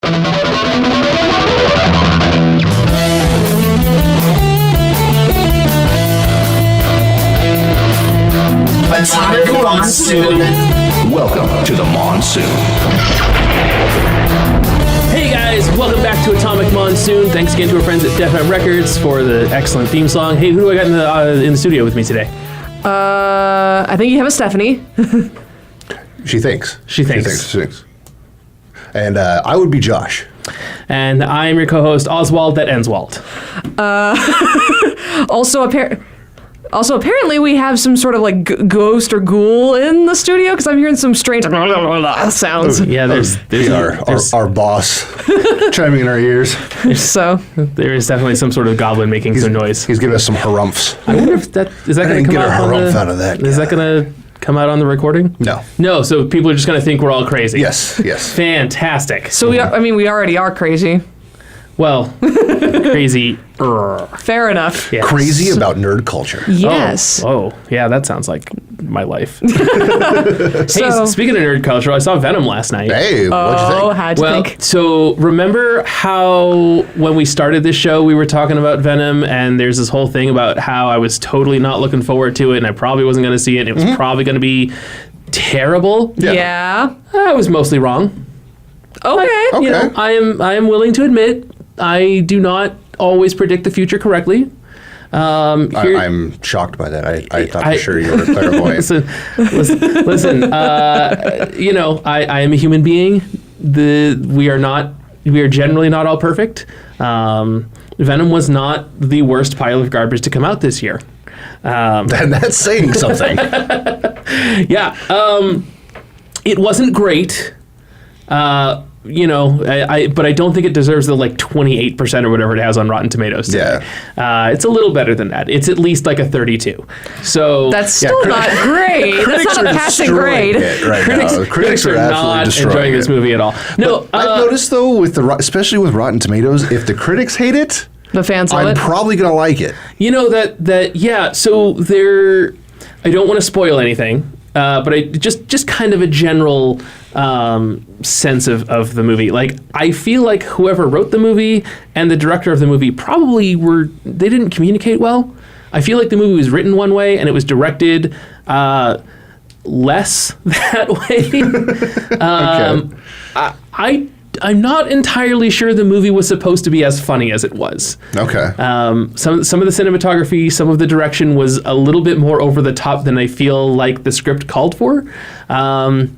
Atomic Monsoon. Welcome to the Monsoon. Hey guys, welcome back to Atomic Monsoon. Thanks again to our friends at Def M Records for the excellent theme song. Hey, who do I got in the studio with me today? I think you have a Stephanie. She thinks. She thinks. And I would be Josh. And I'm your co-host, Oswald that Enswald. Also, apparently we have some sort of like ghost or ghoul in the studio because I'm hearing some strange sounds. Yeah, there's our boss chiming in our ears. So there is definitely some sort of goblin making some noise. He's giving us some harumphs. I wonder if that is that going to come out on the, out of that. Is that going to come out on the recording? No. So people are just going to think we're all crazy. Yes. Fantastic. So we already are crazy. Well, crazy. Fair enough. Yes. Crazy about nerd culture. Yes. Oh, yeah, that sounds like my life. Hey, speaking of nerd culture, I saw Venom last night. Hey, what'd you think? How'd you think? So remember how when we started this show, we were talking about Venom, and there's this whole thing about how I was totally not looking forward to it, and I probably wasn't going to see it, and it was probably going to be terrible. Yeah. I was mostly wrong. Okay. You know, I am willing to admit I do not always predict the future correctly. I'm shocked by that. I thought for sure you were clairvoyant. listen. You know, I am a human being. We are generally not all perfect. Venom was not the worst pile of garbage to come out this year. That's saying something. Yeah. It wasn't great. You know, but I don't think it deserves the like 28% or whatever it has on Rotten Tomatoes today. Yeah. It's a little better than that. It's at least like a 32. So that's still not great. That's not a passing grade. Critics are not enjoying this movie at all. No, I've noticed though, especially with Rotten Tomatoes, if the critics hate it, the fans love I'm it. probably gonna like it. You know that yeah. So I don't want to spoil anything. But I just kind of a general sense of the movie. Like, I feel like whoever wrote the movie and the director of the movie probably they didn't communicate well. I feel like the movie was written one way and it was directed less that way. Okay. I'm not entirely sure the movie was supposed to be as funny as it was. Okay. Some of the cinematography, some of the direction was a little bit more over the top than I feel like the script called for.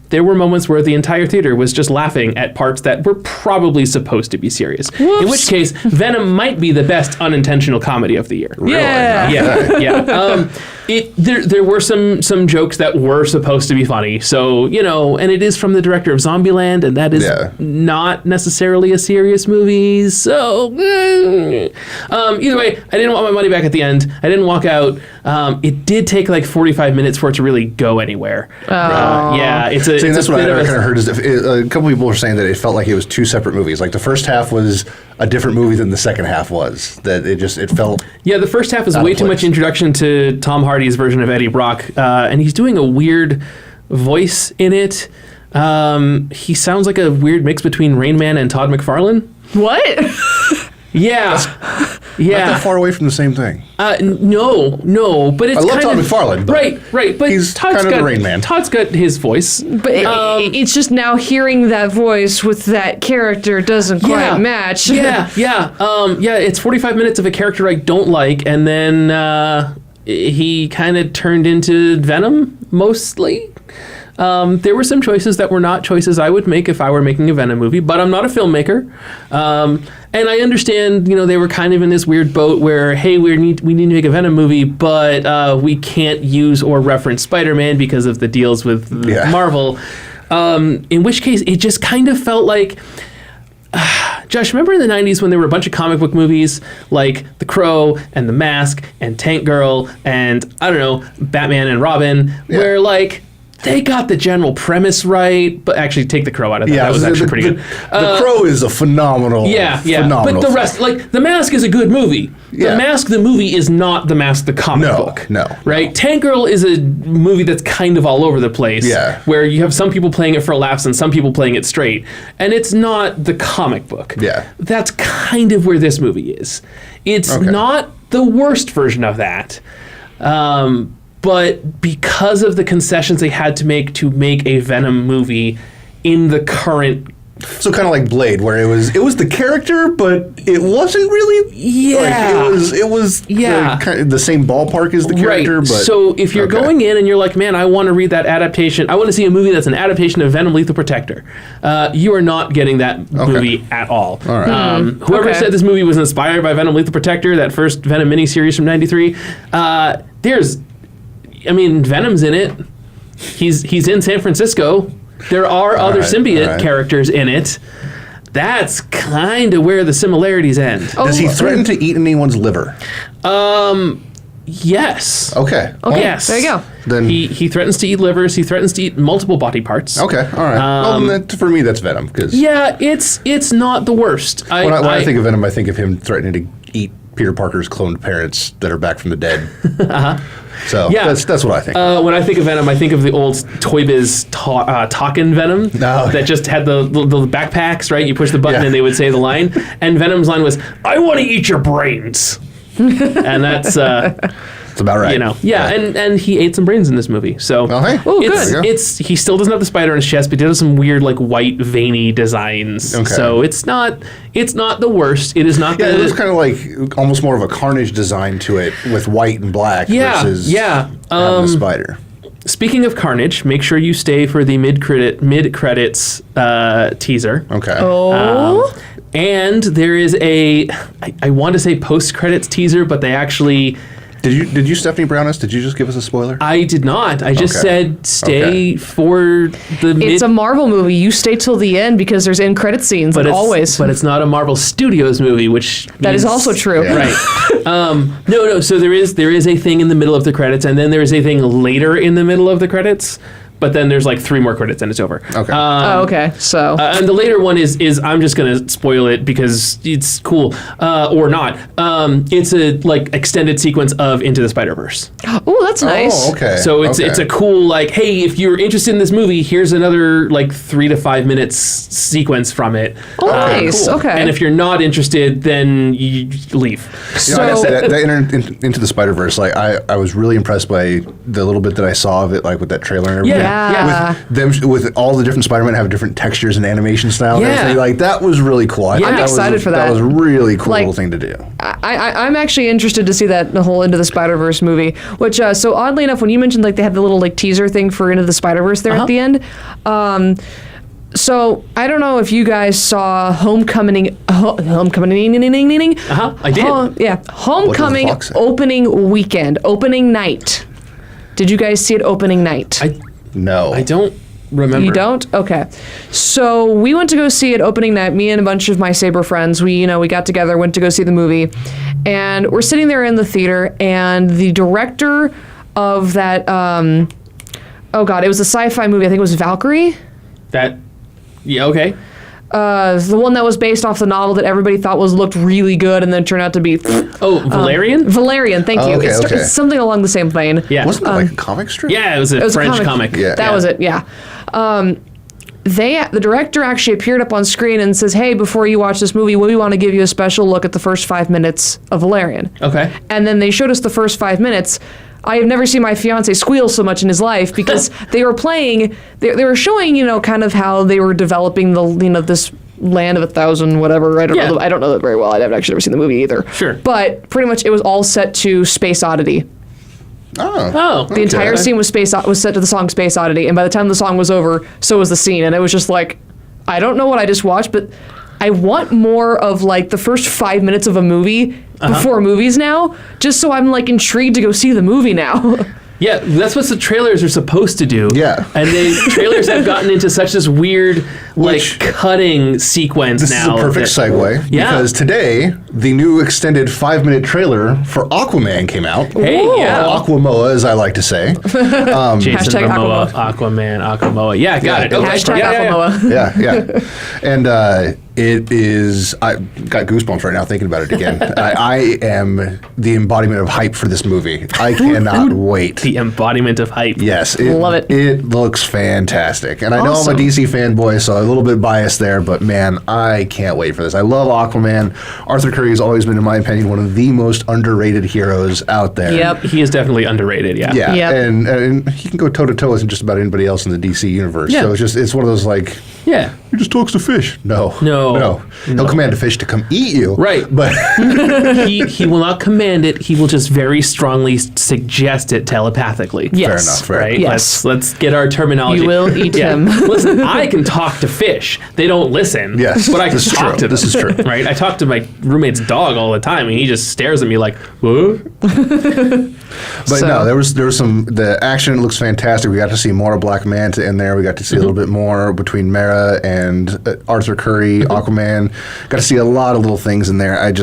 There were moments where the entire theater was just laughing at parts that were probably supposed to be serious. Whoops. In which case, Venom might be the best unintentional comedy of the year. Really? Yeah. There were some jokes that were supposed to be funny. So, you know, and it is from the director of Zombieland, and that is not necessarily a serious movie. So, either way, I didn't want my money back at the end. I didn't walk out. It did take like 45 minutes for it to really go anywhere. Yeah, that's what I kind of heard. Is a couple people were saying that it felt like it was two separate movies. Like the first half was a different movie than the second half was. That it felt. Yeah, the first half is way too much introduction to Tom Hardy's version of Eddie Brock, and he's doing a weird voice in it. He sounds like a weird mix between Rain Man and Todd McFarlane. What? Yeah. Not that far away from the same thing. No, but it's I love Todd McFarlane, but right. But he's Todd's kind of got the Rain Man. Todd's got his voice. But it's just now hearing that voice with that character doesn't quite match. Yeah. It's 45 minutes of a character I don't like, and then he kind of turned into Venom mostly. There were some choices that were not choices I would make if I were making a Venom movie, but I'm not a filmmaker. And I understand, you know, they were kind of in this weird boat where, hey, we need to make a Venom movie, but we can't use or reference Spider-Man because of the deals with Marvel. In which case, it just kind of felt like... Josh, remember in the 90s when there were a bunch of comic book movies like The Crow and The Mask and Tank Girl and, I don't know, Batman and Robin, where, like... they got the general premise right, but actually take the Crow out of that. That was actually pretty good. The Crow is a phenomenal. But the rest, like The Mask, is a good movie. The Mask, the movie, is not The Mask, the comic book. No. Right? Tank Girl is a movie that's kind of all over the place. Yeah. Where you have some people playing it for laughs and some people playing it straight, and it's not the comic book. Yeah. That's kind of where this movie is. It's not the worst version of that. But because of the concessions they had to make a Venom movie in the current, so kind of like Blade, where it was the character, but it wasn't really. It was the same ballpark as the character. Right. But so if you're going in and you're like, man, I want to read that adaptation. I want to see a movie that's an adaptation of Venom: Lethal Protector. You are not getting that movie at all. All right. Whoever said this movie was inspired by Venom: Lethal Protector, that first Venom miniseries from '93, Venom's in it. He's in San Francisco. There are other symbiote characters in it. That's kind of where the similarities end. Does he threaten to eat anyone's liver? Yes. Okay. Yes. There you go. Then he threatens to eat livers. He threatens to eat multiple body parts. Okay. All right. Well, for me, that's Venom. It's not the worst. When I think of Venom, I think of him threatening to eat Peter Parker's cloned parents that are back from the dead. So that's what I think. When I think of Venom, I think of the old Toy Biz talking Venom that just had the backpacks, right? You push the button and they would say the line. And Venom's line was, "I want to eat your brains." And that's... That's about right. And he ate some brains in this movie. So he still doesn't have the spider on his chest, but he does some weird like white veiny designs. Okay. So it's not the worst. It is not. Yeah, it was kind of like almost more of a Carnage design to it with white and black versus having a spider. Speaking of Carnage, make sure you stay for the mid credits teaser. Okay. And there is I want to say post credits teaser, but they actually. Did you Stephanie Brown us? Did you just give us a spoiler? I did not. I just said stay for the It's a Marvel movie. You stay till the end because there's end credit scenes, always. But it's not a Marvel Studios movie, which that is also true. Yeah. Right. No. So there is a thing in the middle of the credits, and then there is a thing later in the middle of the credits. But then there's like 3 more credits and it's over. Okay. Okay. So. And the later one is I'm just gonna spoil it because it's cool or not. It's a like extended sequence of Into the Spider-Verse. Oh, that's nice. Oh, okay. So it's a cool like, hey, if you're interested in this movie, here's another like 3 to 5 minutes sequence from it. Oh, nice. Cool. Okay. And if you're not interested, then you leave. That Into the Spider-Verse, like I was really impressed by the little bit that I saw of it, like with that trailer and everything. Yeah. With all the different Spider-Man have different textures and animation style and everything. Like that was really cool. I'm excited for that. That was a really cool thing to do. I'm actually interested to see the whole Into the Spider-Verse movie. Which so oddly enough, when you mentioned like they had the little like teaser thing for Into the Spider-Verse there at the end. So I don't know if you guys saw Homecoming. I did. Homecoming opening weekend, opening night. Did you guys see it opening night? No. I don't remember. You don't? Okay. So we went to go see it opening night, me and a bunch of my Saber friends. We got together, went to go see the movie, and we're sitting there in the theater, and the director of that, it was a sci-fi movie, I think it was Valkyrie. Okay. The one that was based off the novel that everybody thought looked really good and then turned out to be... Valerian? Valerian, thank you. Okay, it's something along the same vein. Yeah. Wasn't it like a comic strip? Yeah, it was a French comic. Yeah. That was it, yeah. The director actually appeared up on screen and says, hey, before you watch this movie, we want to give you a special look at the first 5 minutes of Valerian. Okay. And then they showed us the first 5 minutes. I have never seen my fiance squeal so much in his life because they were playing, they were showing, kind of how they were developing this Land of 1,000, whatever. I don't know that very well. I've actually never seen the movie either. Sure. But pretty much it was all set to Space Oddity. Oh. The entire scene was set to the song Space Oddity, and by the time the song was over, so was the scene, and it was just like, I don't know what I just watched, but I want more of like the first 5 minutes of a movie before movies now, just so I'm like intrigued to go see the movie now. Yeah, that's what the trailers are supposed to do. Yeah. And the trailers have gotten into such this weird, Which- cutting sequence This now. is a perfect segue Yeah. because today the new extended 5-minute trailer for Aquaman came out. Hey, yeah. Aquamoa, as I like to say. Jason Hashtag Momoa, Aquaman, Aquamoa. Yeah, got it. Okay. Hashtag Yeah. Aquamoa. Yeah. And it is. I got goosebumps right now thinking about it again. I am the embodiment of hype for this movie. I cannot wait. The embodiment of hype. Yes, Love it. It looks fantastic, and I know Awesome. I'm a DC fanboy, so a little bit biased there. But man, I can't wait for this. I love Aquaman. Arthur Curry has always been, in my opinion, one of the most underrated heroes out there. Yep. He is definitely underrated, yeah. Yeah, Yep. and he can go toe to toe with just about anybody else in the DC universe. Yeah. So it's one of those like, Yeah. he just talks to fish. No. No. He'll command a fish to come eat you. Right. But he will not command it. He will just very strongly suggest it telepathically. Yes. enough, fair Right. Yes. Let's get our terminology. You will eat him. Listen, I can talk to fish. They don't listen. Yes, But I can this is talk true. to them. This is true. Right. I talk to my roommate's dog all the time, and he just stares at me like, "What?" But So- no, there was some. The action looks fantastic. We got to see more of Black Manta in there. We got to see a little bit more between Mera and Arthur Curry, Aquaman. Got to see a lot of little things in there. I'm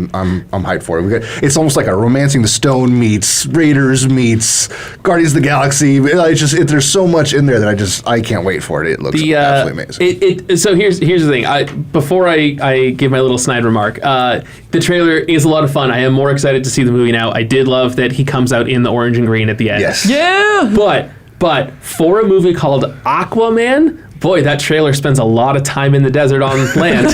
hyped for it. It's almost like a Romancing the Stone meets Raiders meets Guardians of the Galaxy. There's so much in there that I can't wait for it. It looks absolutely amazing. So here's the thing. Before I give my little snide remark, the trailer is a lot of fun. I am more excited to see the movie now. I did love that he comes out in the orange and green at the end. Yes. Yeah. But for a movie called Aquaman, boy, that trailer spends a lot of time in the desert on land.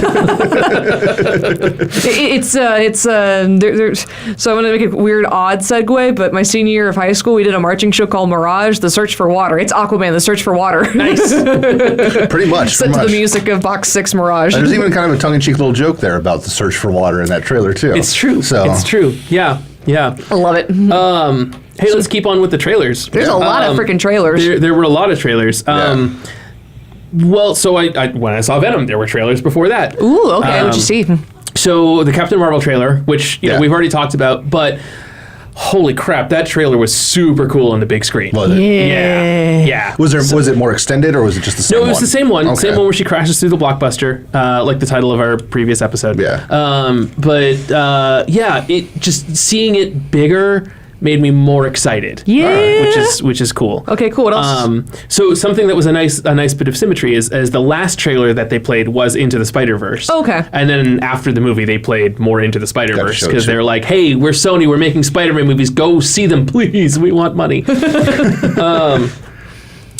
So I'm gonna make a weird, odd segue. But my senior year of high school, we did a marching show called Mirage: The Search for Water. It's Aquaman: The Search for Water. Nice. Pretty much. Set to the music of Box 6 Mirage. There's even kind of a tongue-in-cheek little joke there about the search for water in that trailer too. It's true. So It's true. Yeah. I love it. Hey, let's keep on with the trailers. There's a lot of freaking trailers. There were a lot of trailers. Well, so I when I saw Venom, there were trailers before that. Ooh, okay. What'd you see? So the Captain Marvel trailer, which you know, Yeah. we've already talked about, but holy crap, that trailer was super cool on the big screen. Was it? Yeah. Was it more extended or was it just the same No, one? it was the same one. Okay. Same one where she crashes through the blockbuster, like the title of our previous episode. Yeah. It just seeing it bigger made me more excited. Yeah. Which is cool. Okay, cool. What else? So something that was a nice bit of symmetry is the last trailer that they played was Into the Spider-Verse. Okay. And then after the movie, they played more Into the Spider-Verse show it because to- they're like, "Hey, we're Sony. We're making Spider-Man movies. Go see them, please. We want money."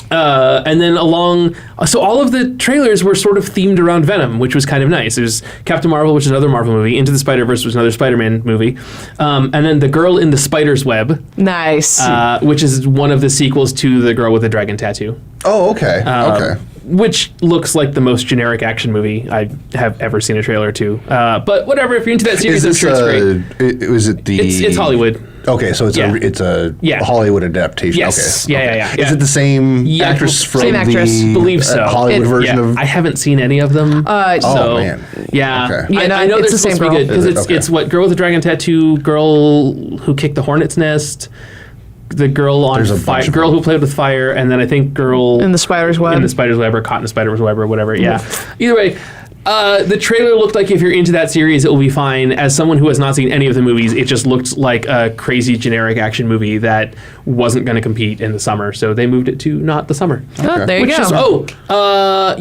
And then so all of the trailers were sort of themed around Venom, which was kind of nice. There's Captain Marvel, which is another Marvel movie. Into the Spider-Verse was another Spider-Man movie. And then The Girl in the Spider's Web, Nice. which is one of the sequels to The Girl with the Dragon Tattoo. Oh, okay. Okay. Which looks like the most generic action movie I have ever seen a trailer to. But whatever, if you're into that series, I'm sure it's great. Is it the? It's Hollywood. Okay, so it's Yeah. a Yeah. Hollywood adaptation. Yes. Okay. Yeah. Is it the same Yeah, actress from same actress. the Believe so. Hollywood version of? I haven't seen any of them. Oh, so, man. Yeah. Okay. Yeah, no, I know it's they're the supposed same to be girl. good because Is it? Okay. it's what Girl with the Dragon Tattoo, Girl Who Kicked the Hornet's Nest, the Girl on There's a Fire, bunch of Girl them. Who Played with Fire, and then I think Girl In the Spider's Web. in the Spider's Web or Caught in the Spider's Web or whatever. Yeah. Either way. The trailer looked like if you're into that series, it will be fine. As someone who has not seen any of the movies, it just looked like a crazy generic action movie that wasn't going to compete in the summer. So they moved it to not the summer. Oh, there you Which go. is,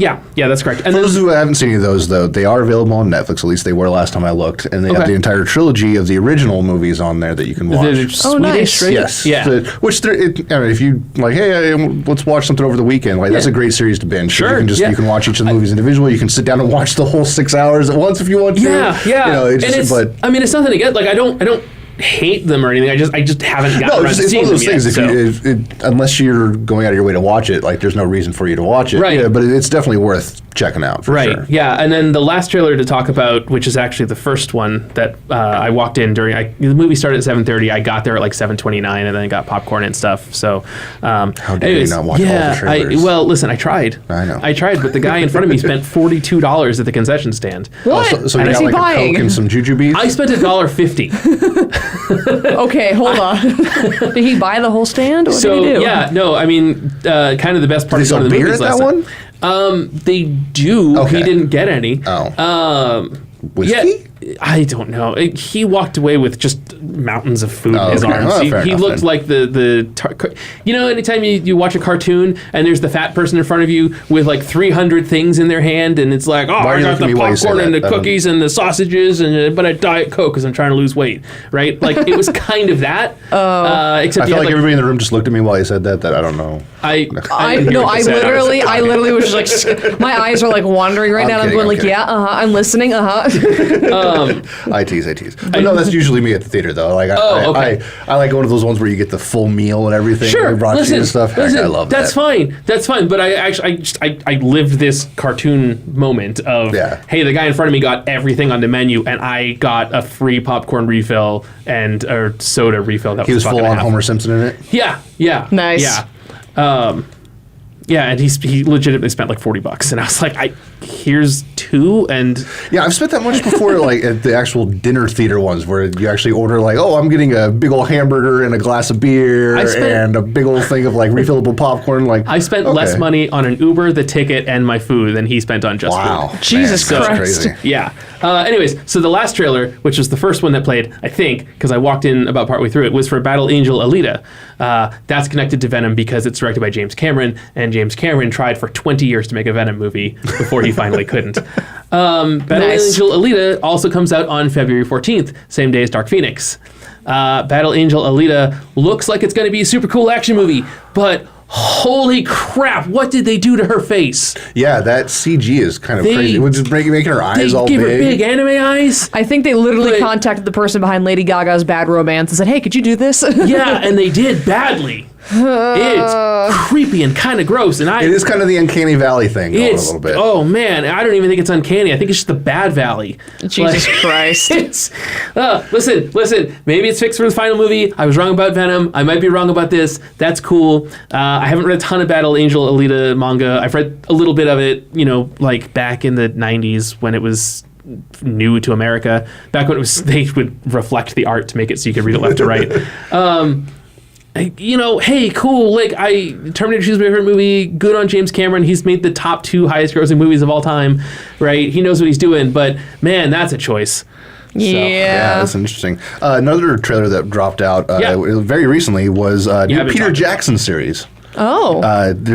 yeah, that's correct. And For then those who haven't seen any of those, though, they are available on Netflix. At least they were last time I looked, and they have Okay. the entire trilogy of the original movies on there that you can watch. the Swedish, nice. right? Yes. Yeah. If you like, hey, let's watch something over the weekend. Like that's Yeah. a great series to binge. Sure, You can yeah. you can watch each of the movies individually. You can sit down and watch the whole 6 hours at once if you want to. Yeah. You know, And it's, I mean, it's nothing to get. Like, I don't hate them or anything. I just haven't gotten No, around it's, to it's one seeing of those them things. yet. Unless you're going out of your way to watch it, like there's no reson for you to watch it. Right. Yeah, but it's definitely worth checking out. For Right. Sure. Yeah. And then the last trailer to talk about, which is actually the first one that I walked in during. The movie started at 7:30. I got there at like 7:29, and then got popcorn and stuff. So, How dare you not watch all the trailers? well, listen, I tried. I know. I tried, but the guy in front of me spent $42 at the concession stand. What? So you And got is he like a buying? Coke and some jujubes. I spent $1.50. Okay, hold on. Did he buy the whole stand? What did he do? yeah, no, I mean, kind of the best part Did of they going to the sell beer movies at last that time. one? They do. Okay. He didn't get any. Oh. Whiskey? Yeah, I don't know. He walked away with just mountains of food in his okay. arms. Well, He, fair he enough looked then. like anytime you watch a cartoon and there's the fat person in front of you with like 300 things in their hand, and it's like, oh, Why are I you got looking at the me while you say popcorn and the that? cookies and the sausages, but a Diet Coke because I'm trying to lose weight, right? Like it was kind of that. Except I you feel had like everybody in the room just looked at me while you said that I don't know. I No, I literally was just like, my eyes are like wandering right now. And I'm kidding, going like, kidding. yeah, I'm listening, I tease. But no, that's usually me at the theater though. Like okay. I like going to those ones where you get the full meal and everything. Sure, They brought you and stuff. Heck, I love that's that. That's fine. But I lived this cartoon moment of, hey, the guy in front of me got everything on the menu, and I got a free popcorn refill or soda refill. That He was a buck full and a on half. Homer Simpson in it. Yeah. Nice. Yeah. Yeah, and he legitimately spent like $40, and I was like, here's two, and Yeah, I've spent that much before, like at the actual dinner theater ones, where you actually order like, oh, I'm getting a big old hamburger and a glass of beer and a big old thing of like refillable popcorn. Like I spent less money on an Uber, the ticket, and my food than he spent on just food. Jesus Man, that's Christ. crazy. Yeah. Anyways, so the last trailer, which was the first one that played, I think, because I walked in about partway through it, was for Battle Angel Alita. That's connected to Venom because it's directed by James Cameron, and James Cameron tried for 20 years to make a Venom movie before he finally couldn't. Battle Angel Alita also comes out on February 14th, same day as Dark Phoenix. Battle Angel Alita looks like it's going to be a super cool action movie, but holy crap, what did they do to her face? Yeah, that CG is kind of crazy. It was just making her eyes all They big. give her big anime eyes. I think they literally But- contacted the person behind Lady Gaga's Bad Romance and said, hey, could you do this? Yeah, and they did badly. It's creepy and kind of gross, and It is kind of the Uncanny Valley thing going a little bit. Oh man, I don't even think it's uncanny. I think it's just the bad valley. Jesus Christ. It's listen. Maybe it's fixed for the final movie. I was wrong about Venom. I might be wrong about this. That's cool. I haven't read a ton of Battle Angel Alita manga. I've read a little bit of it. Like back in the '90s when it was new to America. Back when they would reflect the art to make it so you could read it left to right. Hey, cool. Like, Terminator 2 is my favorite movie. Good on James Cameron. He's made the top 2 highest grossing movies of all time, right? He knows what he's doing, but man, that's a choice. Yeah, that's interesting. Another trailer that dropped out very recently was new Peter Jackson series. Oh.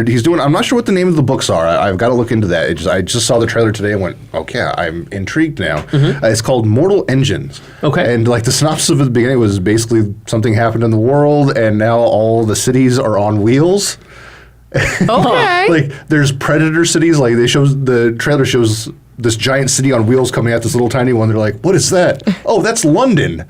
He's doing. I'm not sure what the name of the books are. I've got to look into that. I just saw the trailer today and went, okay, I'm intrigued now. It's called Mortal Engines. Okay. And like the synopsis of the beginning was basically something happened in the world and now all the cities are on wheels. Okay. Like there's predator cities. Like the trailer shows this giant city on wheels coming at this little tiny one. They're like, what is that? Oh, that's London.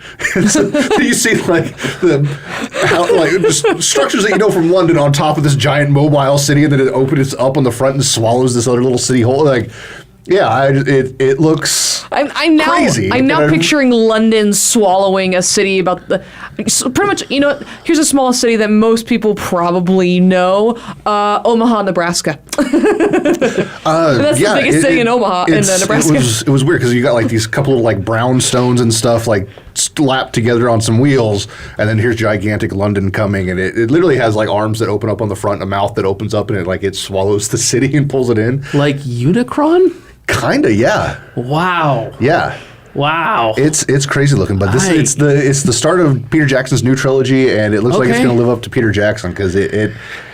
So you see like just structures that you know from London on top of this giant mobile city, and then it opens up on the front and swallows this other little city whole. Like, yeah, it looks crazy. I'm now picturing London swallowing a city pretty much, here's a small city that most people probably know, Omaha, Nebraska. That's the biggest city in Omaha, in Nebraska. It was weird because you got like these couple of like brownstones and stuff like slapped together on some wheels, and then here's gigantic London coming, and it literally has like arms that open up on the front, and a mouth that opens up, and it swallows the city and pulls it in. Like Unicron? Kinda, yeah. Wow. Yeah. Wow. It's crazy looking, but it's the start of Peter Jackson's new trilogy, and it looks like it's going to live up to Peter Jackson because the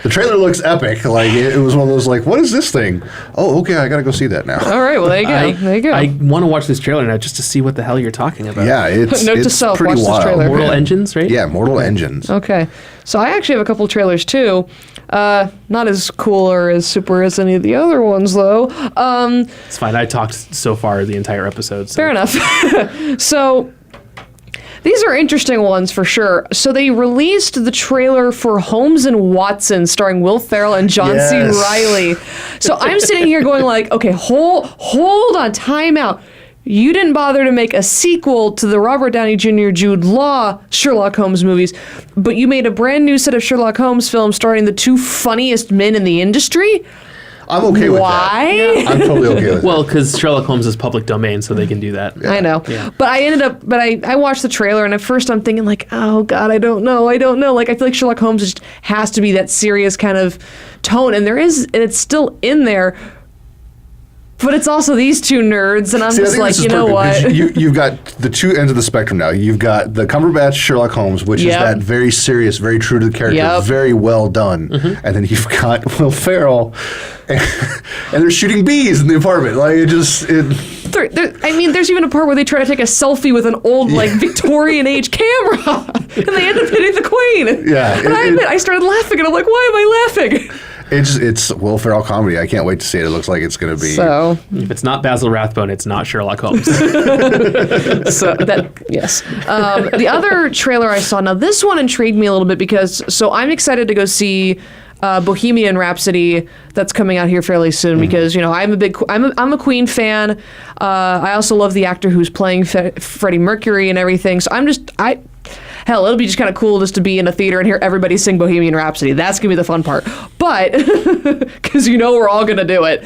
trailer looks epic. Like it was one of those like, what is this thing? Oh, okay, I got to go see that now. All right, well there you go. I want to watch this trailer now just to see what the hell you're talking about. Yeah, it's Note to self, pretty watch this wild. trailer. Mortal Engines, right? Yeah, Mortal Engines. Okay, so I actually have a couple trailers too. Not as cool or as super as any of the other ones though. It's fine. I talked so far the entire episode. So. Fair enough. So these are interesting ones for sure. So they released the trailer for Holmes and Watson starring Will Ferrell and John C. Reilly. So I'm sitting here going like, okay, hold on, time out. You didn't bother to make a sequel to the Robert Downey Jr. Jude Law Sherlock Holmes movies, but you made a brand new set of Sherlock Holmes films starring the 2 funniest men in the industry? I'm okay with Why? that. I'm totally okay with Well, because Sherlock Holmes is public domain, so they can do that. I know. Yeah. But I watched the trailer, and at first I'm thinking, like, oh, God, I don't know. Like, I feel like Sherlock Holmes just has to be that serious kind of tone, and it's still in there. But it's also these two nerds, and I'm See, I just think like, this is you know perfect, what? 'cause you've got the two ends of the spectrum now. You've got the Cumberbatch Sherlock Holmes, which is Yep. that very serious, very true to the character, Yep. very well done. And then you've got Will Ferrell, and they're shooting bees in the apartment. Like, There's even a part where they try to take a selfie with an old, like, Victorian age camera, and they end up hitting the Queen. Yeah, And I admit, I started laughing, and I'm like, why am I laughing? it's Will Ferrell comedy. I can't wait to see it. It looks like it's going to be. So If it's not Basil Rathbone, it's not Sherlock Holmes. yes. The other trailer I saw, now this one intrigued me a little bit because, so I'm excited to go see Bohemian Rhapsody that's coming out here fairly soon because, you know, I'm a Queen fan. I also love the actor who's playing Freddie Mercury and everything. So hell, it'll be just kind of cool just to be in a theater and hear everybody sing Bohemian Rhapsody. That's going to be the fun part. But, because you know we're all going to do it.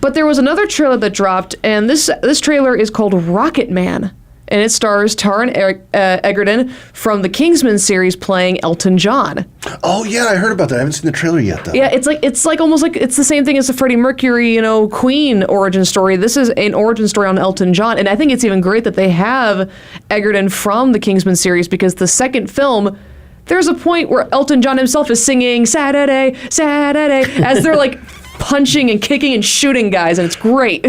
But there was another trailer that dropped, and this trailer is called Rocket Man. And it stars Taron Egerton from the Kingsman series playing Elton John. Oh yeah, I heard about that. I haven't seen the trailer yet though. Yeah, it's like almost like it's the same thing as the Freddie Mercury, you know, Queen origin story. This is an origin story on Elton John, and I think it's even great that they have Egerton from the Kingsman series because the second film, there's a point where Elton John himself is singing "Saturday, Saturday" as they're like punching and kicking and shooting guys, and it's great.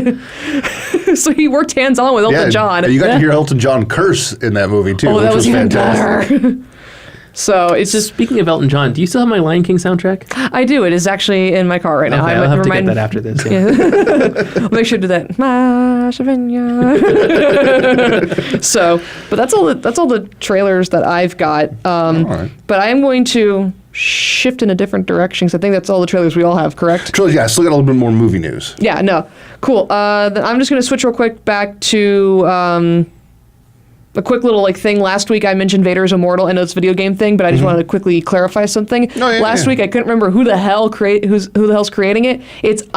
So he worked hands-on with Elton John. You got to hear Elton John curse in that movie too, Oh, which that was even fantastic. better. So it's just, Speaking of Elton John, do you still have my Lion King soundtrack? I do. It is actually in my car right now. Okay, I'll have to get that after this. Yeah. I'll make sure to do that. So, but that's all the trailers that I've got. right. But I am going to shift in a different direction because I think that's all the trailers we all have, correct? Trilogy, yeah, I still got a little bit more movie news. Yeah, no. Cool. Then I'm just going to switch real quick back to a quick little thing. Last week I mentioned Vader's Immortal. I know it's a video game thing, but I just wanted to quickly clarify something. Oh, yeah, Last yeah. week I couldn't remember who the hell's creating it. It's the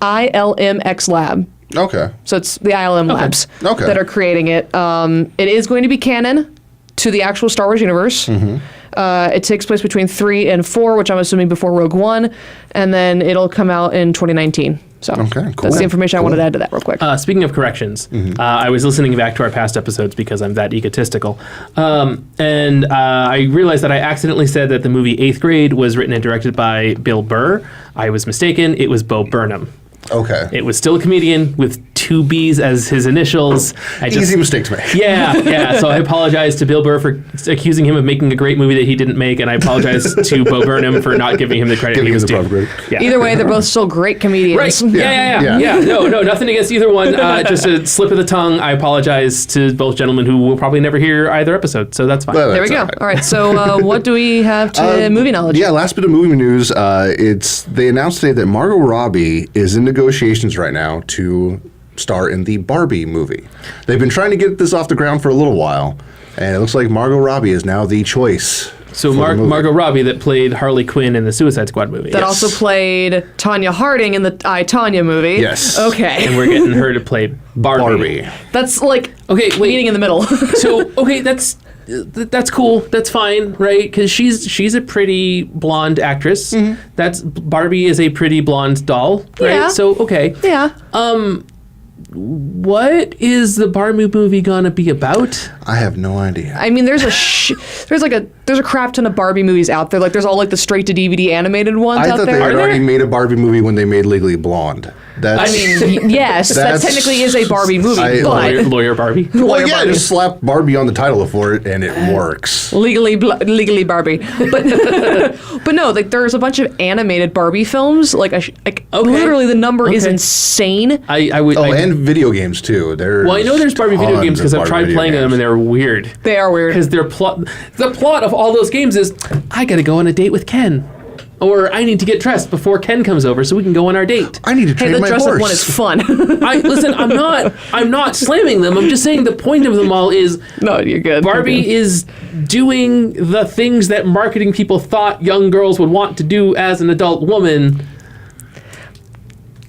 ILMX Lab. Okay. So it's the ILM Labs Okay. that are creating it. It is going to be canon to the actual Star Wars universe. It takes place between 3 and 4, which I'm assuming before Rogue One, and then it'll come out in 2019. So Okay, cool. that's the information I wanted to add to that real quick. Speaking of corrections, I was listening back to our past episodes because I'm that egotistical. And I realized that I accidentally said that the movie 8th Grade was written and directed by Bill Burr. I was mistaken. It was Bo Burnham. Okay. It was still a comedian with 2 B's as his initials. Easy mistake to make. Yeah. So I apologize to Bill Burr for accusing him of making a great movie that he didn't make, and I apologize to Bo Burnham for not giving him the credit Giving he him was the due. proper credit. Yeah. Either way, they're both still great comedians. Right. Yeah. No, nothing against either one. Just a slip of the tongue. I apologize to both gentlemen who will probably never hear either episode, so that's fine. Well, There we that's go. All right. So what do we have to movie knowledge? Yeah, last bit of movie news. They announced today that Margot Robbie is in negotiations right now to star in the Barbie movie. They've been trying to get this off the ground for a little while, and it looks like Margot Robbie is now the choice. So for the movie. Margot Robbie that played Harley Quinn in the Suicide Squad movie. That Yes. also played Tanya Harding in the I, Tanya movie. Yes. Okay. And we're getting her to play Barbie. That's like Okay, wait. meeting in the middle. So okay, that's cool. That's fine, right? Because she's a pretty blonde actress. That's Barbie is a pretty blonde doll, right? Yeah. So okay, Yeah. what is the Barbie movie gonna be about? I have no idea. I mean, there's a crap ton of Barbie movies out there. Like there's all like the straight to DVD animated ones I out thought there. they had Are already there? made a Barbie movie when they made Legally Blonde. That's, Yes, that That's- technically is a Barbie movie, I- but Lawyer Barbie. well, Lawyer yeah, Barbie. just slap Barbie on the title for it, and it works. legally Barbie. But no, like there's a bunch of animated Barbie films. Okay. Literally the number is Okay. insane. I would. Oh, I, and video games too. well, I know there's Barbie video games because I've tried playing them and they're weird. They are weird. Because the plot of all those games is I got to go on a date with Ken. Or I need to get dressed before Ken comes over so we can go on our date. I need to Hey, train the my dress-up horse. one is fun. Listen, I'm not slamming them. I'm just saying the point of them all is No, you're good. Barbie is doing the things that marketing people thought young girls would want to do as an adult woman.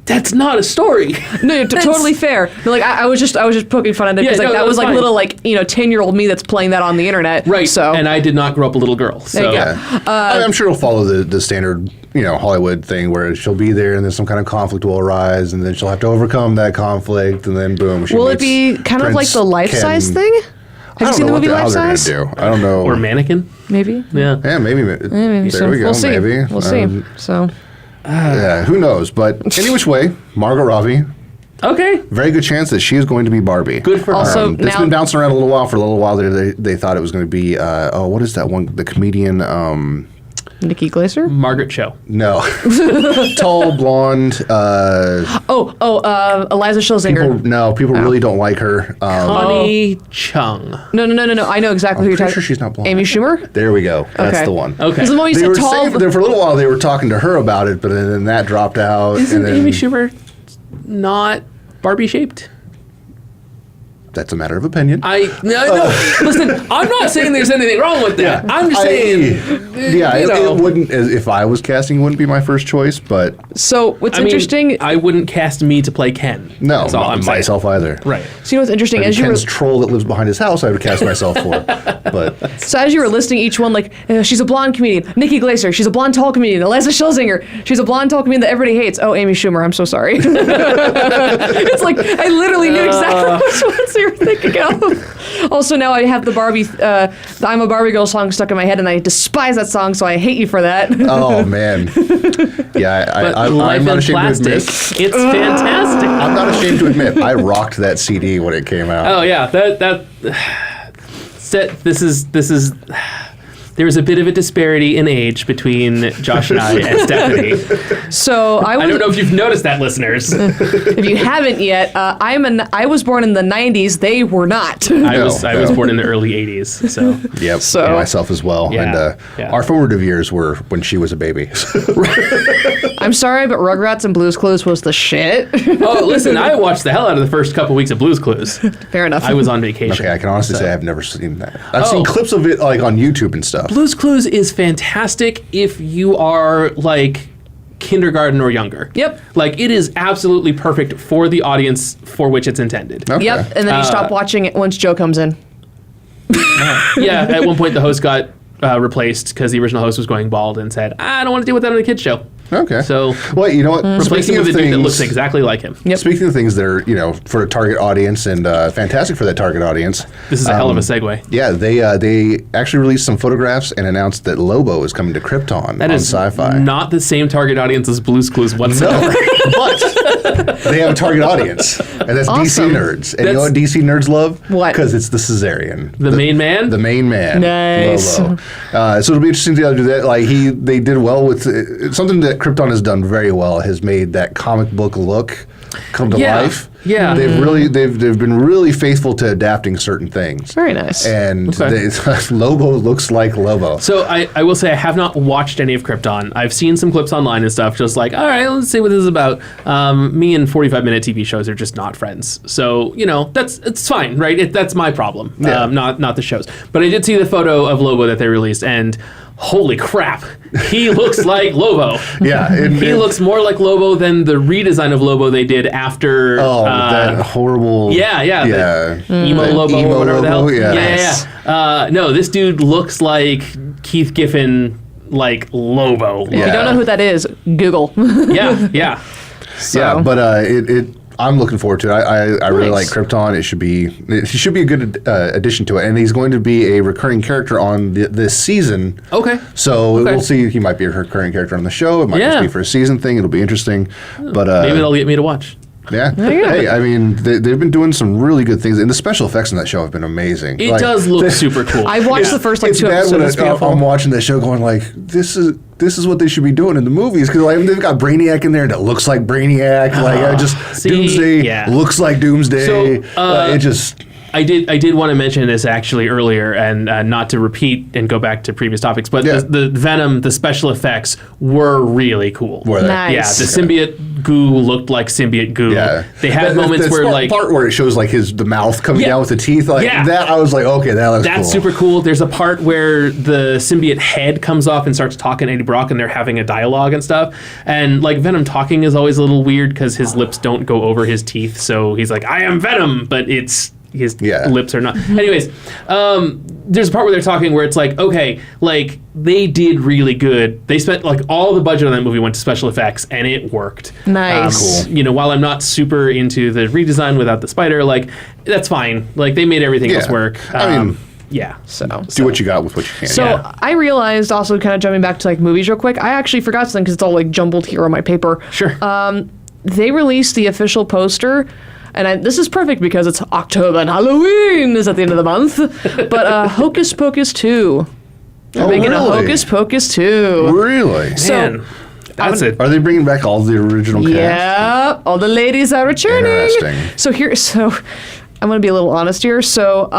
That's not a story. No, you're totally fair. No, like I was just poking fun at it because Yeah, no, that that was was like fine. little 10-year-old me that's playing that on the internet. Right. So And I did not grow up a little girl. So you go. Yeah. I'm sure it'll follow the standard, Hollywood thing where she'll be there and then some kind of conflict will arise and then she'll have to overcome that conflict and then boom. She will it meets be kind of like Prince the Life Size Ken. thing? I Have you don't seen know the what movie the Life hell they're Size? gonna do. I don't know. or mannequin. Maybe. Yeah. Yeah, maybe. There So we go. we'll see. Maybe. We'll see. So Yeah, who knows? But any which way, Margot Robbie, Okay. very good chance that she is going to be Barbie. Good for her. Also- It's now- been bouncing around a little while. For a little while there, they thought it was going to be, what is that one? The comedian, Nikki Glaser. Margaret Cho. no. Tall, blonde, Eliza Schlesinger. people really don't like her. Connie Chung. No. I know exactly who you're pretty talking. sure she's not blonde. Amy Schumer. There we go. That's Okay. the one. Okay. Because the moment you They said were tall. saying for a little while they were talking to her about it, but then that dropped out. Isn't and then, Amy Schumer not Barbie shaped? That's a matter of opinion. No. Listen, I'm not saying there's anything wrong with that. I'm just saying. It wouldn't. If I was casting, it wouldn't be my first choice. But So what's I mean, interesting? I wouldn't cast me to play Ken. no, That's all I'm not saying. myself either. Right. So you know what's interesting? And As you were Ken's troll that lives behind his house, I would cast myself for. But So as you were listing each one, like, she's a blonde comedian. Nikki Glaser, she's a blonde tall comedian. Eliza Schlesinger, she's a blonde tall comedian that everybody hates. Oh, Amy Schumer, I'm so sorry. It's like, I literally knew exactly which ones you were thinking of. Also, now I have the Barbie, the I'm a Barbie Girl song stuck in my head, and I despise that song, so I hate you for that. oh man, yeah, But I'm Life not in ashamed Plastic, to admit. it's fantastic. I'm not ashamed to admit I rocked that CD when it came out. Oh yeah, this is. There's a bit of a disparity in age between Josh and I and Stephanie. So I I don't know if you've noticed that, listeners. if you haven't yet, I was born in the 90s. They were not. I was no. born in the early 80s, so Yep, So- myself as well. Yeah, And yeah. our formative years were when she was a baby. I'm sorry, but Rugrats and Blue's Clues was the shit. Oh, listen, I watched the hell out of the first couple weeks of Blue's Clues. Fair enough. I was on vacation. Okay, I can honestly so. say I've never seen that. I've Oh. seen clips of it like on YouTube and stuff. Blue's Clues is fantastic if you are like kindergarten or younger. Yep. Like it is absolutely perfect for the audience for which it's intended. Okay. Yep, and then you stop watching it once Joe comes in. Yeah, at one point the host got replaced because the original host was going bald and said, I don't want to deal with that on a kid's show. Okay. So well, you know what? replace him Speaking with of a dude that things- looks exactly like him. Yep. Speaking of things that are, for a target audience and fantastic for that target audience. This is a hell of a segue. Yeah, they actually released some photographs and announced that Lobo is coming to Krypton That on is Sci-Fi. not the same target audience as Blue's Clues whatsoever. No, but they have a target audience, and that's Awesome. DC nerds. And you know what That's- DC nerds love? What? Because it's the cesarean. The main man? The main man. Nice. Lobo. So it'll be interesting to do that. Like they did well with something that Krypton has done very well. Has made that comic book look come to Yeah. life. Yeah. They've been really faithful to adapting certain things. Very nice. And Okay. Lobo looks like Lobo. So I will say I have not watched any of Krypton. I've seen some clips online and stuff, just like, all right, let's see what this is about. Me and 45-minute TV shows are just not friends. So, it's fine, right? That's my problem, Yeah. not the shows. But I did see the photo of Lobo that they released, and holy crap, he looks like Lobo. Yeah, He looks more like Lobo than the redesign of Lobo they did after. that horrible. Yeah. Yeah. Emo The Lobo, emo or whatever the hell. Lobo, yeah. Yeah. No, this dude looks like Keith Giffen, like Lobo. If you Yeah. don't know who that is, Google. Yeah. So- Yeah, but I'm looking forward to it. I really like Nice. Krypton. It should be a good addition to it, and he's going to be a recurring character on this season. Okay. So Okay. we'll see. He might be a recurring character on the show. It might Yeah. just be for a season thing. It'll be interesting. But Maybe that'll get me to watch. yeah. Hey, I mean, they've been doing some really good things, and the special effects in that show have been amazing. It does look super cool. I've watched the first It's two bad when episodes. It's beautiful. I'm watching that show going like, this is what they should be doing in the movies, because like, they've got Brainiac in there and it looks like Brainiac. Like See, Doomsday yeah. looks like Doomsday. So, it just I did want to mention this actually earlier, and not to repeat and go back to previous topics, but the Venom, the special effects were really cool. Were they? Nice. Yeah, the symbiote goo looked like symbiote goo. Yeah. They had moments where like part where it shows like the mouth coming down with the teeth, like that. I was like, okay, that looks cool. That's super cool. There's a part where the symbiote head comes off and starts talking to Eddie Brock, and they're having a dialogue and stuff. And like Venom talking is always a little weird because his lips don't go over his teeth, so he's like, "I am Venom," but his lips are not. Anyways, there's a part where they're talking where it's like, okay, like they did really good. They spent like all the budget on that movie went to special effects, and it worked. Nice. Cool. You know, while I'm not super into the redesign without the spider, like that's fine. Like they made everything else work. I mean, So do what you got with what you can. So I realized also, kind of jumping back to like movies real quick, I actually forgot something because it's all like jumbled here on my paper. Sure. They released the official poster, and this is perfect because it's October and Halloween is at the end of the month. But Hocus Pocus 2. They're making a Hocus Pocus 2. Really? Man, that's it. Are they bringing back all the original cast? Yeah, all the ladies are returning. Interesting. So I'm going to be a little honest here. So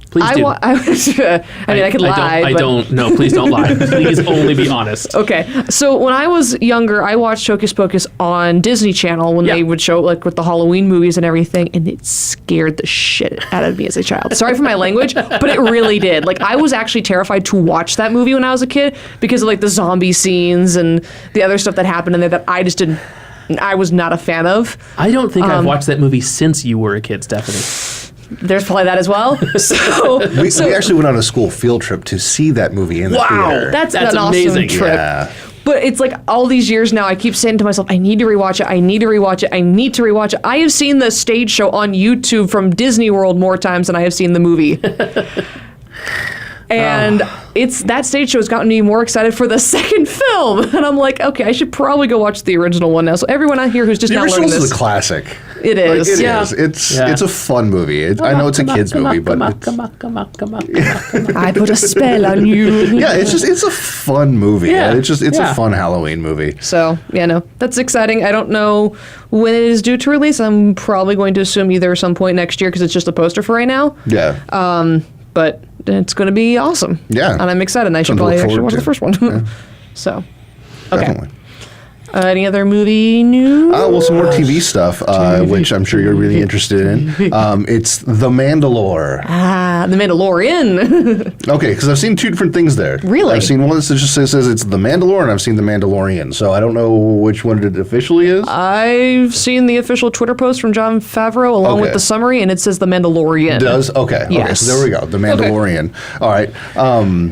Please do. I could lie. No, please don't lie. Please only be honest. Okay, so when I was younger, I watched Hocus Pocus on Disney Channel when they would show like with the Halloween movies and everything, and it scared the shit out of me as a child. Sorry for my language, but it really did. Like I was actually terrified to watch that movie when I was a kid because of like the zombie scenes and the other stuff that happened in there that I just didn't. I was not a fan of. I don't think I've watched that movie since you were a kid, Stephanie. There's probably that as well. We actually went on a school field trip to see that movie in the theater. That's an amazing. awesome trip. Yeah. But it's like all these years now, I keep saying to myself, I need to rewatch it. I need to rewatch it. I need to rewatch it. I have seen the stage show on YouTube from Disney World more times than I have seen the movie. And that stage show has gotten me more excited for the second film. And I'm like, okay, I should probably go watch the original one now. So everyone out here who's just The now learning original is this. a classic. It is. Like, it yeah. is. It's a fun movie. I know it's a kid's movie, but I put a spell on you. yeah, it's a fun movie. Yeah. It's a fun Halloween movie. So, that's exciting. I don't know when it is due to release. I'm probably going to assume either some point next year because it's just a poster for right now. Yeah. But it's going to be awesome. Yeah. And I'm excited. And I should Something to probably look actually watch forward the first one. Yeah. So, okay. Definitely. Any other movie news? Well, some more TV stuff, which I'm sure you're really interested in. It's The Mandalore. The Mandalorian. Okay, because I've seen two different things there. Really? I've seen one that just says it's The Mandalore, and I've seen The Mandalorian. So I don't know which one it officially is. I've seen the official Twitter post from Jon Favreau along with the summary, and it says The Mandalorian. It does? Okay. Yes. Okay, so there we go. The Mandalorian. Okay. All right.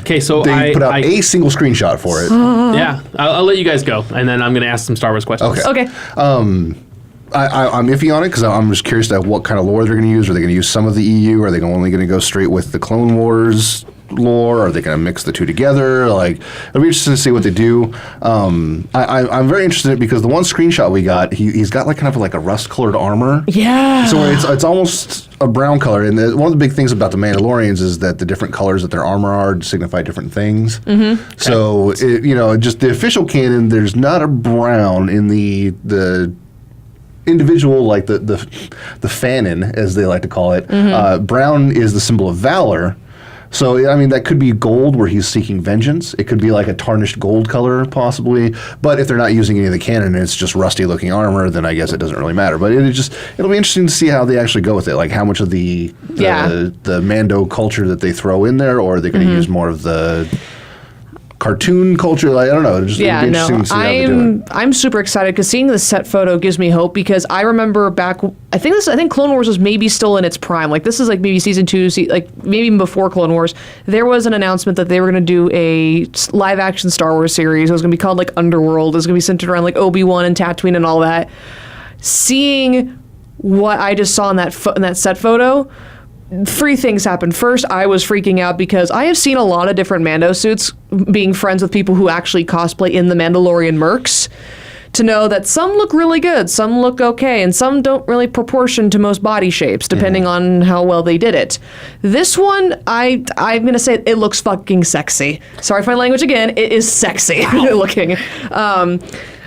Okay, so they put out a single screenshot for it. Yeah, I'll let you guys go, and then I'm going to ask some Star Wars questions. Okay. Okay. I'm iffy on it because I'm just curious at what kind of lore they're going to use. Are they going to use some of the EU? Are they only going to go straight with the Clone Wars lore? Are they going to mix the two together? Like, it'll be interesting to see what they do. I'm very interested in it because the one screenshot we got, he's got like kind of like a rust-colored armor. Yeah. So it's almost a brown color. And one of the big things about the Mandalorians is that the different colors that their armor are signify different things. Mm-hmm. So, just the official canon, there's not a brown in the individual, like the fanon, as they like to call it. Mm-hmm. Brown is the symbol of valor. So, I mean, that could be gold where he's seeking vengeance. It could be like a tarnished gold color, possibly. But if they're not using any of the canon and it's just rusty-looking armor, then I guess it doesn't really matter. But it'll be interesting to see how they actually go with it. Like, how much of the Mando culture that they throw in there, or are they going to use more of the cartoon culture? Like, I don't know. It'll be interesting to see how they do it. I'm super excited because seeing the set photo gives me hope because I remember back. I think Clone Wars was maybe still in its prime. Like this is like maybe season 2, like maybe even before Clone Wars. There was an announcement that they were going to do a live action Star Wars series. It was going to be called like Underworld. It was going to be centered around like Obi-Wan and Tatooine and all that. Seeing what I just saw in that set photo. 3 things happened. First, I was freaking out because I have seen a lot of different Mando suits, being friends with people who actually cosplay in the Mandalorian mercs, to know that some look really good, some look okay, and some don't really proportion to most body shapes, depending on how well they did it. This one, I'm going to say it looks fucking sexy. Sorry for my language again. It is sexy looking.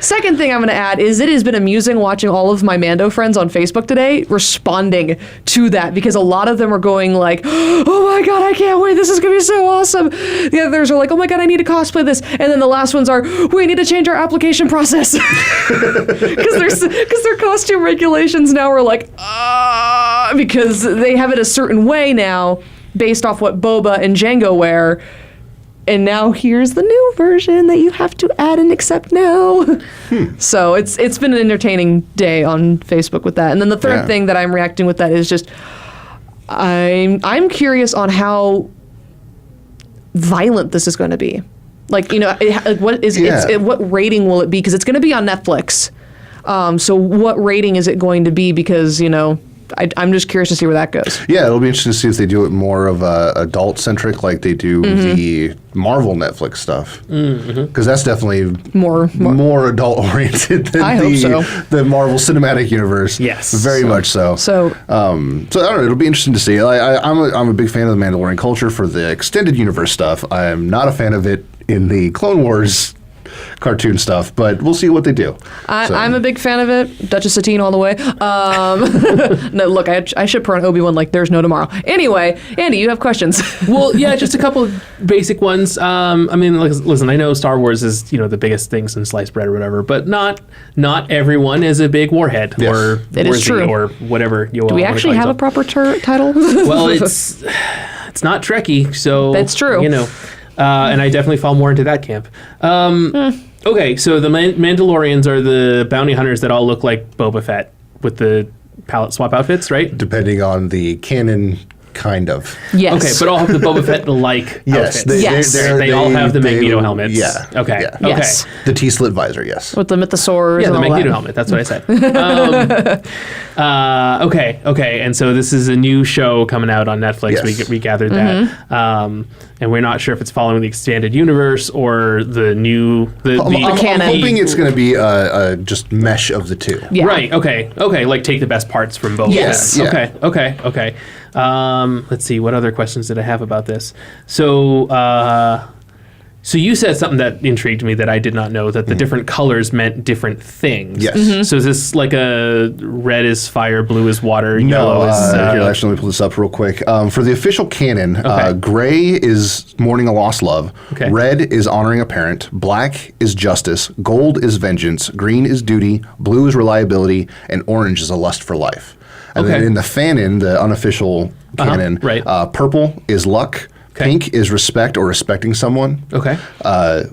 Second thing I'm going to add is it has been amusing watching all of my Mando friends on Facebook today responding to that, because a lot of them are going like, oh my God, I can't wait. This is going to be so awesome. The others are like, oh my God, I need to cosplay this. And then the last ones are, we need to change our application process. Because their costume regulations now are like, because they have it a certain way now based off what Boba and Jango wear. And now here's the new version that you have to add and accept now. So it's been an entertaining day on Facebook with that. And then the third thing that I'm reacting with that is just I'm curious on how violent this is going to be. Like, you know, what rating will it be? Because it's going to be on Netflix. So what rating is it going to be? Because, you know, I'm just curious to see where that goes. Yeah, it'll be interesting to see if they do it more of adult-centric like they do the Marvel Netflix stuff. Because that's definitely more adult-oriented than the Marvel Cinematic Universe. Yes. Very much so. So I don't know, it'll be interesting to see. I'm a big fan of the Mandalorian culture for the extended universe stuff. I am not a fan of it in the Clone Wars cartoon stuff, but we'll see what they do. I'm a big fan of it. Duchess Satine all the way. No, look, I ship her on Obi-Wan like there's no tomorrow. Anyway, Andy, you have questions. Well, yeah, just a couple of basic ones. I mean, listen, I know Star Wars is, you know, the biggest thing since sliced bread or whatever, but not everyone is a big warhead or that is true. Or whatever you want. Do we actually have a proper title? Well, it's not Trekkie, so that's true. You know. And I definitely fall more into that camp. Okay, so the Mandalorians are the bounty hunters that all look like Boba Fett with the palette swap outfits, right? Depending on the canon, kind of. Yes. Okay, but all have the Boba Fett-like outfits. They all have the Magneto helmets. Yeah. Okay. Yeah. Okay. Yes. The T-slit visor, yes. With the mythosaurs. Yeah, and the all Magneto that. helmet. That's what I said. Okay. And so this is a new show coming out on Netflix. Yes. We gathered that. And we're not sure if it's following the expanded universe or the new... I'm canon. hoping it's going to be a just mesh of the two. Yeah. Right, okay. Like take the best parts from both. Yes. Yeah. Okay. Let's see, what other questions did I have about this? So you said something that intrigued me that I did not know, that the different colors meant different things. Yes. So is this like a red is fire, blue is water, yellow is... Here, actually, let me pull this up real quick. For the official canon, gray is mourning a lost love, red is honoring a parent, black is justice, gold is vengeance, green is duty, blue is reliability, and orange is a lust for life. And then in the fanon, the unofficial canon, purple is luck, pink is respect or respecting someone. Okay.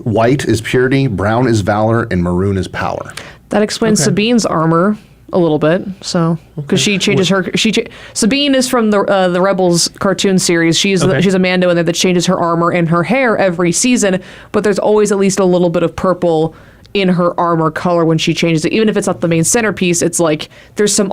White is purity, brown is valor, and maroon is power. That explains Sabine's armor a little bit. So, because she changes her, Sabine is from the Rebels cartoon series. She's a Mando in there that changes her armor and her hair every season. But there's always at least a little bit of purple in her armor color when she changes it. Even if it's not the main centerpiece, it's like there's some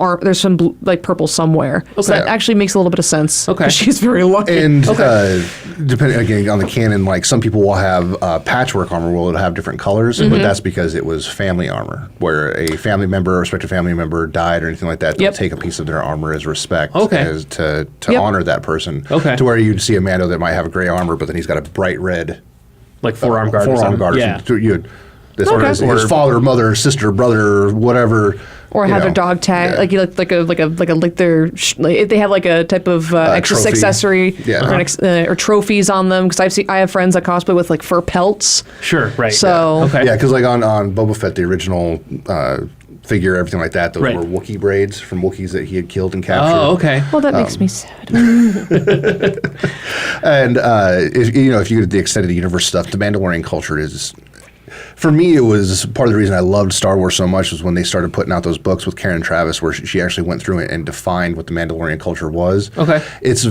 blue, like purple somewhere. So that actually makes a little bit of sense. Okay. She's very lucky. And depending again on the canon, like some people will have patchwork armor will have different colors, but that's because it was family armor, where a family member, a respected family member died or anything like that. They'll take a piece of their armor as respect, as to honor that person. Okay. To where you'd see a Mando that might have a gray armor, but then he's got a bright red, like forearm guard. Forearm guard. Yeah. Or his father, mother, sister, brother, whatever. Or have a dog tag, like they have like a type of extra trophy. accessory or trophies on them. Because I have friends that cosplay with like fur pelts. Sure, right. So because like on Boba Fett, the original figure, everything like that, those were Wookiee braids from Wookiees that he had killed and captured. Oh, okay. Well, that makes me sad. And if you get the extended universe stuff, the Mandalorian culture is. For me, it was part of the reason I loved Star Wars so much was when they started putting out those books with Karen Traviss, where she actually went through it and defined what the Mandalorian culture was. Okay, it's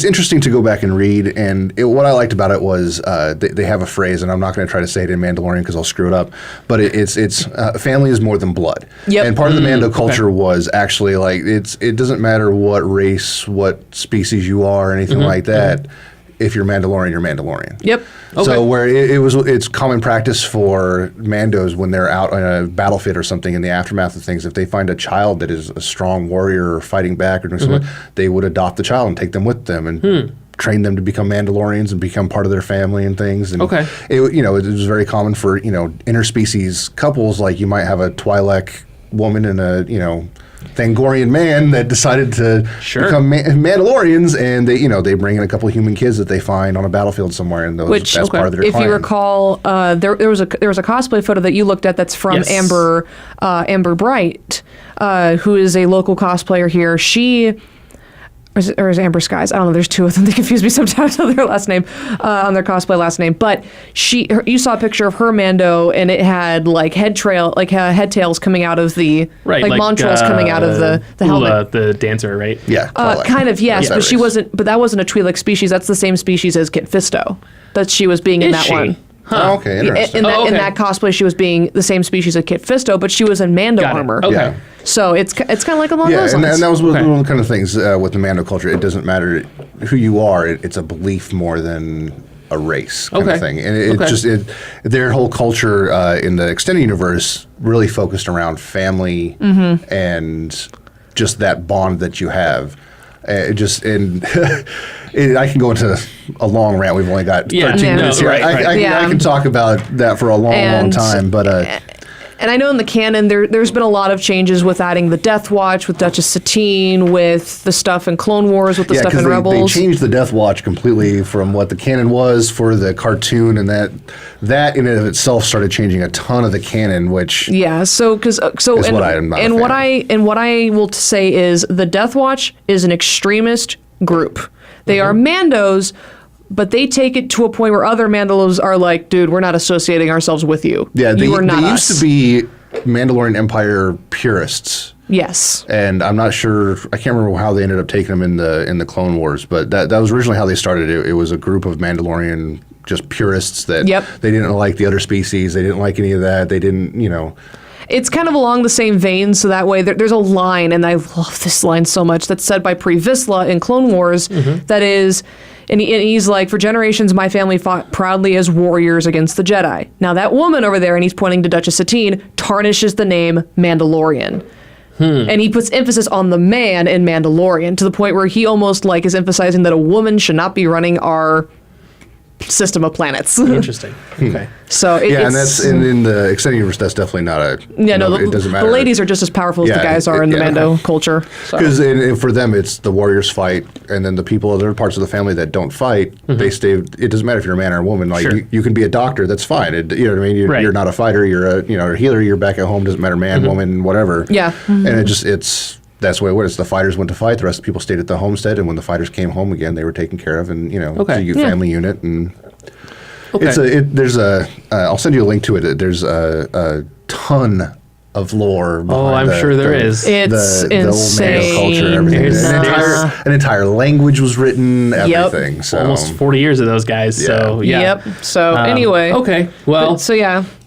interesting to go back and read, and what I liked about it was they have a phrase, and I'm not going to try to say it in Mandalorian because I'll screw it up, but it's family is more than blood. Yep. And part of the Mando culture was actually like it doesn't matter what race, what species you are, or anything like that. If you're Mandalorian, you're Mandalorian. Yep. Okay. So where it's common practice for Mandos when they're out on a battlefield or something in the aftermath of things, if they find a child that is a strong warrior or fighting back or doing something, they would adopt the child and take them with them and train them to become Mandalorians and become part of their family and things. And Okay. it was very common for interspecies couples, like you might have a Twi'lek woman and a Thangorian man that decided to become Mandalorians, and they bring in a couple of human kids that they find on a battlefield somewhere, and that's part of their if clan. you recall, there was a cosplay photo that you looked at that's from Yes. Amber Bright, who is a local cosplayer here. She. Or is it Amber Skies? I don't know. There's two of them. They confuse me sometimes on their last name, on their cosplay last name. But you saw a picture of her Mando, and it had like head tails coming out of the like montrals coming out of the helmet. The dancer, right? Yeah, kind of, yes, but she race. wasn't. But that wasn't a Twi'lek species. That's the same species as Kit Fisto that she was being in Is that she? one. Oh, okay, interesting. In that cosplay, she was being the same species as Kit Fisto, but she was in Mando Got it. armor. Okay. Yeah. So it's kind of like along those and lines. that was one of the kind of things with the Mando culture. It doesn't matter who you are; it's a belief more than a race kind of thing. And their whole culture in the extended universe really focused around family and just that bond that you have. I can go into a long rant. We've only got 13 minutes here. Right. I can talk about that for a long time, but. And I know in the canon, there's been a lot of changes with adding the Death Watch, with Duchess Satine, with the stuff in Clone Wars, with the stuff in Rebels. They changed the Death Watch completely from what the canon was for the cartoon, and that in and of itself started changing a ton of the canon, which what I will say is the Death Watch is an extremist group. They are Mandos, but they take it to a point where other Mandalos are like, dude, we're not associating ourselves with you. Yeah, you are not they us. used to be Mandalorian Empire purists. Yes. And I'm not sure, I can't remember how they ended up taking them in the Clone Wars, but that was originally how they started. It was a group of Mandalorian just purists that they didn't like the other species. They didn't like any of that. They didn't, It's kind of along the same vein, so that way there's a line, and I love this line so much, that's said by Pre Vizsla in Clone Wars, that is, and he's like, for generations my family fought proudly as warriors against the Jedi. Now that woman over there, and he's pointing to Duchess Satine, tarnishes the name Mandalorian. And he puts emphasis on the man in Mandalorian, to the point where he almost like is emphasizing that a woman should not be running our system of planets. Interesting. Okay. So and that's in the extended universe. That's definitely not a. It doesn't matter. The ladies are just as powerful as the guys are in the Mando culture. Because for them, it's the warriors fight, and then the people, other parts of the family that don't fight, they stay. It doesn't matter if you're a man or a woman. Like you can be a doctor. That's fine. You know what I mean? You're not a fighter. You're a healer. You're back at home. Doesn't matter, man, woman, whatever. Yeah. And it's. That's the way it was. The fighters went to fight. The rest of the people stayed at the homestead, and when the fighters came home again, they were taken care of, and it's a family unit. And I'll send you a link to it. There's a ton of lore. I'm sure there is. It's the insane. old Mando culture and everything. An entire language was written. Everything. So almost 40 years of those guys. So Yep. So anyway. Okay. Well.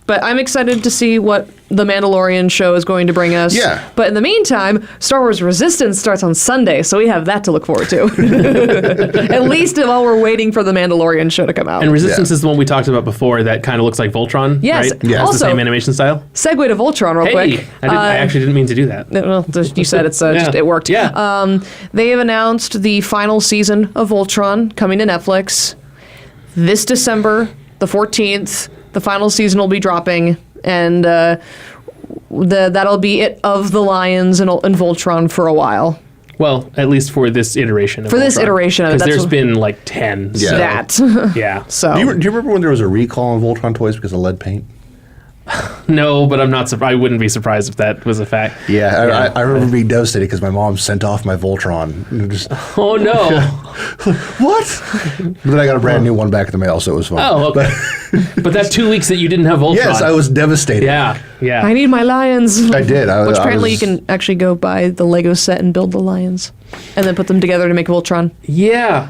But I'm excited to see what the Mandalorian show is going to bring us. Yeah. But in the meantime, Star Wars Resistance starts on Sunday, so we have that to look forward to. At least while we're waiting for the Mandalorian show to come out. And Resistance is the one we talked about before that kind of looks like Voltron, Yes. right? Yeah. It's the Also, same animation style. Segue to Voltron real quick. I actually didn't mean to do that. Well, you said it's just, it worked. Yeah. They have announced the final season of Voltron coming to Netflix this December, the 14th. The final season will be dropping, and that'll be it of the Lions and Voltron for a while. Well, at least for this iteration of this iteration of it. Because there's been like 10. So. That. Yeah. So. Do you remember when there was a recall on Voltron toys because of lead paint? No, but I'm not surprised. I wouldn't be surprised if that was a fact. Yeah, I remember being devastated because my mom sent off my Voltron. Oh, no. What? But then I got a brand new one back in the mail, so it was fun. Oh, okay. But that's 2 weeks that you didn't have Voltron. Yes, I was devastated. Yeah. I need my lions. I did. Which apparently you can actually go buy the Lego set and build the lions, and then put them together to make Voltron. Yeah.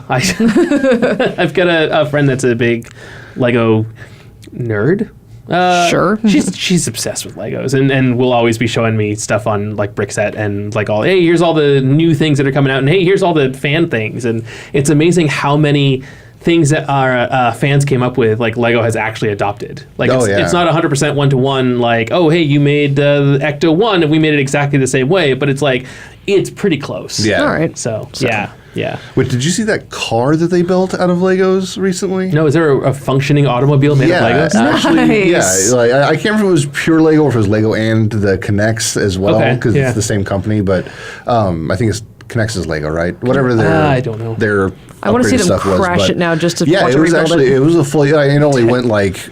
I've got a friend that's a big Lego nerd. Sure. She's obsessed with Legos and will always be showing me stuff on like Brickset and like hey, here's all the new things that are coming out, and hey, here's all the fan things, and it's amazing how many things that our fans came up with, like Lego has actually adopted. Like Oh, it's, yeah. it's not 100% one-to-one, like, oh, hey, you made the Ecto 1 and we made it exactly the same way, but it's like, it's pretty close. Yeah. All right. So, yeah. Wait, did you see that car that they built out of Legos recently? No, is there a functioning automobile made of Legos? actually, Nice. yeah. Like I can't remember if it was pure Lego or if it was Lego and the Connects as well, Okay, because yeah. it's the same company. But I think it's Connects is Lego, right? Whatever their I don't know. Their I want to see upgraded them stuff was, crash but- it now just to Yeah, watch it was rebuild actually it. it was a full. It only went like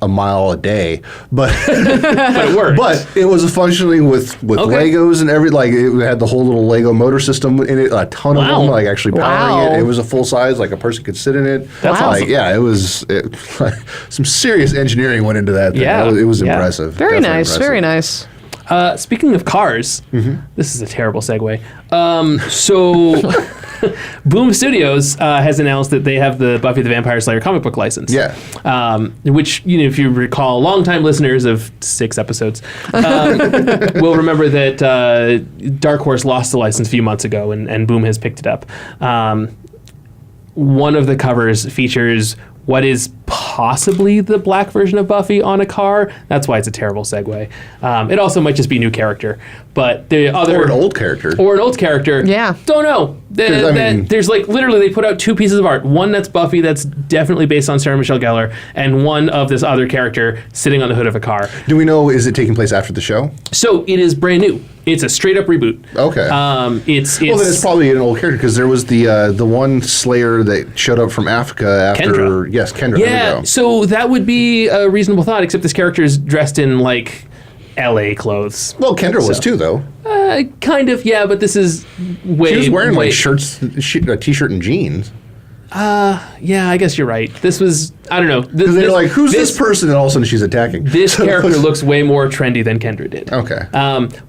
a mile a day, but But it worked. but it was functioning with Okay. Legos and like it had the whole little Lego motor system in it, a ton of Wow. them, like actually powering Wow. it. It was a full size, like a person could sit in it. That's like, awesome. yeah, it was some serious engineering went into that thing. Yeah, It was yeah. impressive. Very Definitely nice. impressive. Very nice. Speaking of cars, Mm-hmm. this is a terrible segue. So, Boom Studios has announced that they have the Buffy the Vampire Slayer comic book license. Yeah. Which, if you recall, longtime listeners of 6 episodes will remember that Dark Horse lost the license a few months ago, and Boom has picked it up. One of the covers features what is possibly the black version of Buffy on a car. That's why it's a terrible segue. It also might just be a new character, but the other Or an old character. or an old character. Yeah. Don't know. 'Cause, I mean- There's like literally they put out 2 pieces of art. One that's Buffy, that's definitely based on Sarah Michelle Gellar, and one of this other character sitting on the hood of a car. Do we know, is it taking place after the show? So it is brand new. It's a straight up reboot. Okay. It's Well, then it's probably an old character because there was the one Slayer that showed up from Africa after. Kendra. Yes, Kendra. There we yeah. go. So that would be a reasonable thought, except this character is dressed in like L.A. clothes. Well, Kendra was too, though. Kind of, yeah, but this is way. She was wearing way, like shirts, a t-shirt and jeans. Yeah, I guess you're right. This was, I don't know. Because they're like, who's this person? And all of a sudden she's attacking. This So character it's- looks way more trendy than Kendra did. Okay.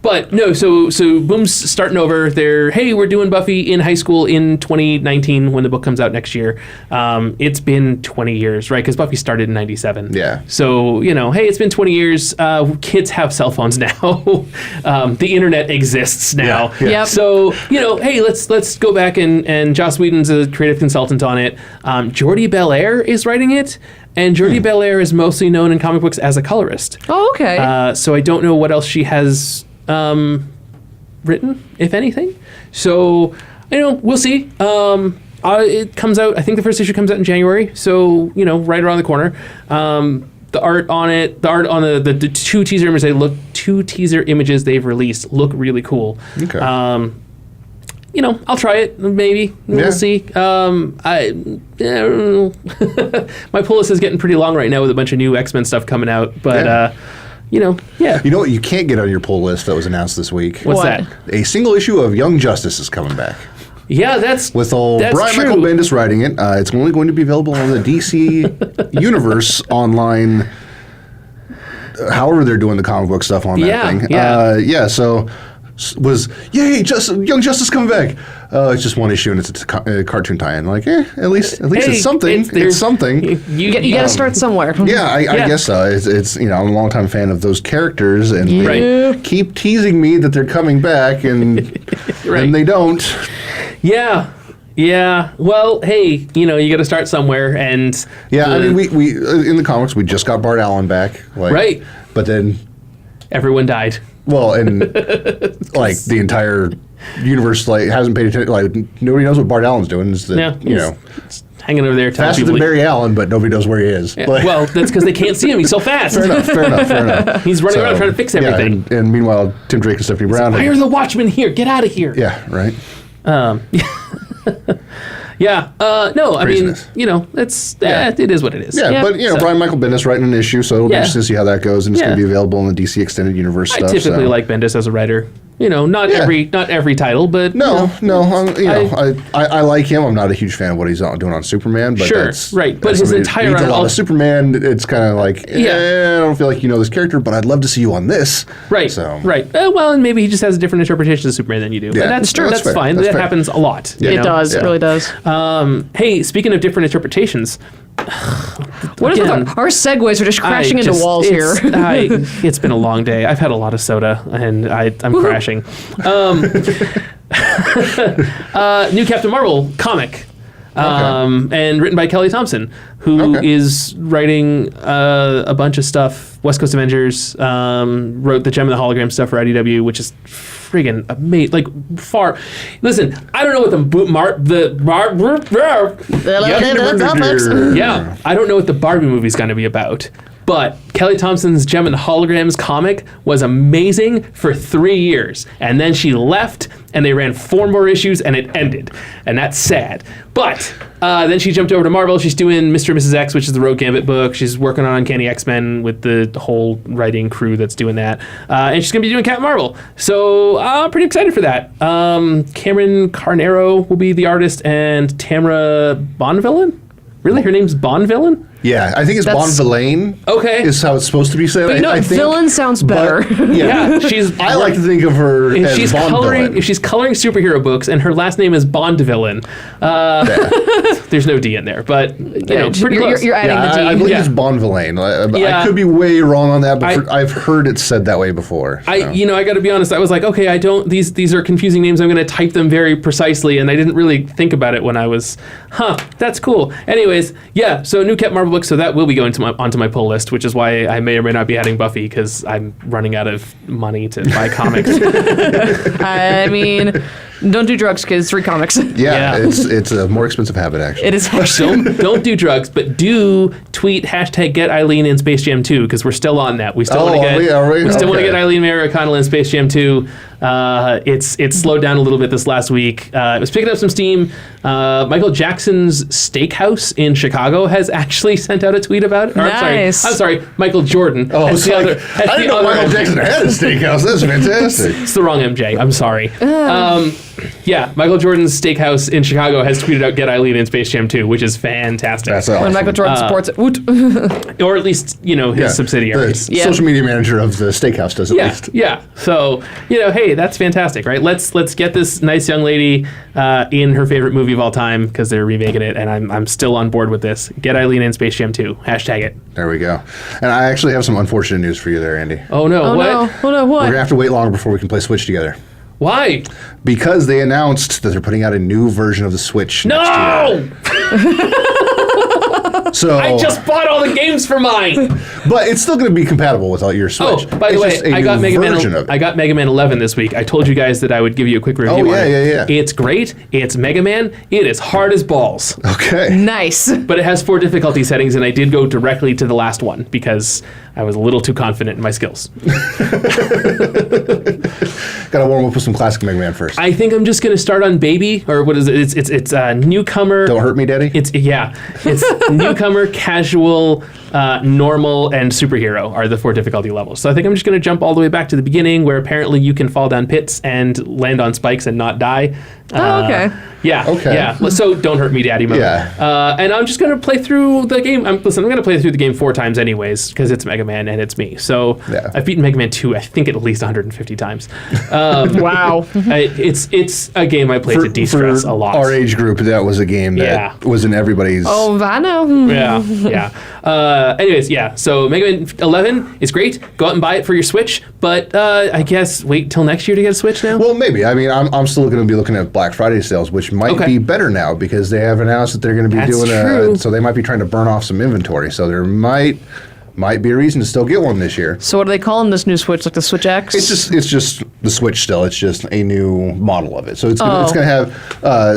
But no, so Boom's starting over. They're, hey, we're doing Buffy in high school in 2019 when the book comes out next year. It's been 20 years, right? Because Buffy started in 97. Yeah. So, hey, it's been 20 years. Kids have cell phones now. The internet exists now. Yeah. Yep. So, hey, let's go back and Joss Whedon's a creative consultant on it. Jordi Belair is writing it, and Jordi Belair is mostly known in comic books as a colorist. Oh, okay. So I don't know what else she has written, if anything. So, we'll see. It comes out, I think the first issue comes out in January, so, right around the corner. The art on it, the 2 teaser images they've released look really cool. Okay. I'll try it, maybe. Yeah. We'll see. I don't know. My pull list is getting pretty long right now with a bunch of new X-Men stuff coming out, but, yeah. You know what you can't get on your pull list that was announced this week? What's What? that? A single issue of Young Justice is coming back. Yeah, that's With old that's Brian true. Michael Bendis writing it. It's only going to be available on the DC Universe online. However they're doing the comic book stuff on that Yeah, thing. yeah. So yay, Young Justice coming back. It's just one issue and it's a cartoon tie-in. Like, at least Hey, it's something. It's something. You you got to start somewhere. Yeah, I Yeah. guess so. It's I'm a longtime fan of those characters, and they Right. keep teasing me that they're coming back, and Right. and they don't. Yeah. Yeah. Well, hey, you got to start somewhere, and Yeah, I mean, we in the comics we just got Bart Allen back, like, Right. But then, everyone died. well, and like the entire universe like hasn't paid attention. Like nobody knows what Bart Allen's doing. Is that Yeah, he's hanging over there telling faster people. than Barry Allen, but nobody knows where he is. Yeah, Like, well, that's because they can't see him. He's so fast. fair enough. He's running around trying to fix everything. Yeah, and meanwhile, Tim Drake and Stephanie Brown. Why are the Watchmen here? Get out of here. Yeah, right. Yeah. No, I mean, Craziness. it's Yeah. it is what it is. Yeah, Yeah. but So- Brian Michael Bendis writing an issue, so it'll be Yeah. interesting to see how that goes, and it's Yeah. going to be available in the DC Extended Universe I stuff. typically so. like Bendis as a writer. Not Yeah. every title, but No, I- I like him. I'm not a huge fan of what he's doing on Superman, but Sure, that's right. But that's his somebody that entire reads a run lot al- of Superman. It's kind of like, Yeah. I don't feel like you know this character, but I'd love to see you on this. right, So right. Well, and maybe he just has a different interpretation of Superman than you do. Yeah, But that's true. That's That's fair. fine. That's That fair. happens a lot. Yeah. you It know? does. Yeah. It really does. Hey, speaking of different interpretations, What is with again, our segues are just crashing into walls here. It's been a long day. I've had a lot of soda, and I'm crashing. New Captain Marvel comic. and written by Kelly Thompson, who is writing a bunch of stuff. West Coast Avengers, wrote the Gem and the Hologram stuff for IDW, which is friggin' amazing. Like, far. Listen, I don't know what I don't know what the Barbie movie's going to be about. But Kelly Thompson's Gem and the Holograms comic was amazing for 3 years. And then she left, and they ran 4 more issues, and it ended. And that's sad. But then she jumped over to Marvel. She's doing Mr. and Mrs. X, which is the Rogue Gambit book. She's working on Uncanny X-Men with the whole writing crew that's doing that. And she's going to be doing Captain Marvel. So I'm pretty excited for that. Cameron Carnero will be the artist, and Tamara Bonvillain? Really? Her name's Bonvillain? Yeah, I think it's Bon Villain. Okay. Is how it's supposed to be said. But I think villain sounds better. Yeah, she's. I like to think of her as Bond Villain. If she's coloring superhero books and her last name is Bondivillain, there's no D in there, but pretty close. You're adding the D. I believe it's Bon Villain. I could be way wrong on that, but I've heard it said that way before. So. I got to be honest. I was like, okay, I don't. These are confusing names. I'm going to type them very precisely, and I didn't really think about it when I was. That's cool. Anyways, yeah. So new Captain Marvel book. So that will be going onto my pull list, which is why I may or may not be adding Buffy, because I'm running out of money to buy comics. I mean, don't do drugs, kids. Read comics. Yeah. It's a more expensive habit, actually. It is actually. Don't do drugs, but do tweet #GetEileen in Space Jam 2, because we're still on that. We still want to get. We still want to get Eileen Mary O'Connell in Space Jam 2. It's slowed down a little bit this last week. It was picking up some steam. Michael Jackson's Steakhouse in Chicago has actually sent out a tweet about it. Nice. I'm sorry, Michael Jordan. Oh, I didn't know Michael Jackson had a steakhouse. That's fantastic. It's the wrong MJ. I'm sorry. Yeah, Michael Jordan's Steakhouse in Chicago has tweeted out "Get Eileen in Space Jam 2," which is fantastic. That's awesome. When Michael Jordan supports it, woot. Or at least his subsidiaries. The social media manager of the steakhouse does at least. Yeah. So hey, that's fantastic, right? Let's get this nice young lady in her favorite movie of all time, because they're remaking it, and I'm still on board with this. Get Eileen in Space Jam 2. #it. There we go. And I actually have some unfortunate news for you there, Andy. Oh no! What? No. Oh no! What? We're gonna have to wait longer before we can play Switch together. Why? Because they announced that they're putting out a new version of the Switch next year. So I just bought all the games for mine. But it's still going to be compatible with all your Switch. Oh, by the way, I got Mega Man 11 this week. I told you guys that I would give you a quick review. Oh, yeah. It's great. It's Mega Man. It is hard as balls. Okay. Nice. But it has 4 difficulty settings, and I did go directly to the last one because I was a little too confident in my skills. Got to warm up with some classic Mega Man first. I think I'm just going to start on Baby, or what is it? It's newcomer. Don't hurt me, Daddy. It's newcomer, casual, normal, and superhero are the 4 difficulty levels. So I think I'm just going to jump all the way back to the beginning, where apparently you can fall down pits and land on spikes and not die. Oh, okay. Yeah. Okay. Yeah. So don't hurt me, Daddy mode. Yeah. And I'm just going to play through the game. I'm going to play through the game 4 times anyways, because it's Mega Man and it's me. So I've beaten Mega Man 2, I think, at least 150 times. Wow. It's a game I play to de-stress a lot. Our age group, that was a game that was in everybody's... Oh, I know. Yeah. Anyways, yeah. So Mega Man 11 is great. Go out and buy it for your Switch. But I guess wait till next year to get a Switch now? Well, maybe. I mean, I'm still going to be looking at Black Friday sales, which might be better now, because they have announced that they're going to be doing so they might be trying to burn off some inventory. So there might be a reason to still get one this year. So what are they calling this new Switch? Like the Switch X? It's just the Switch still. It's just a new model of it. So it's going to have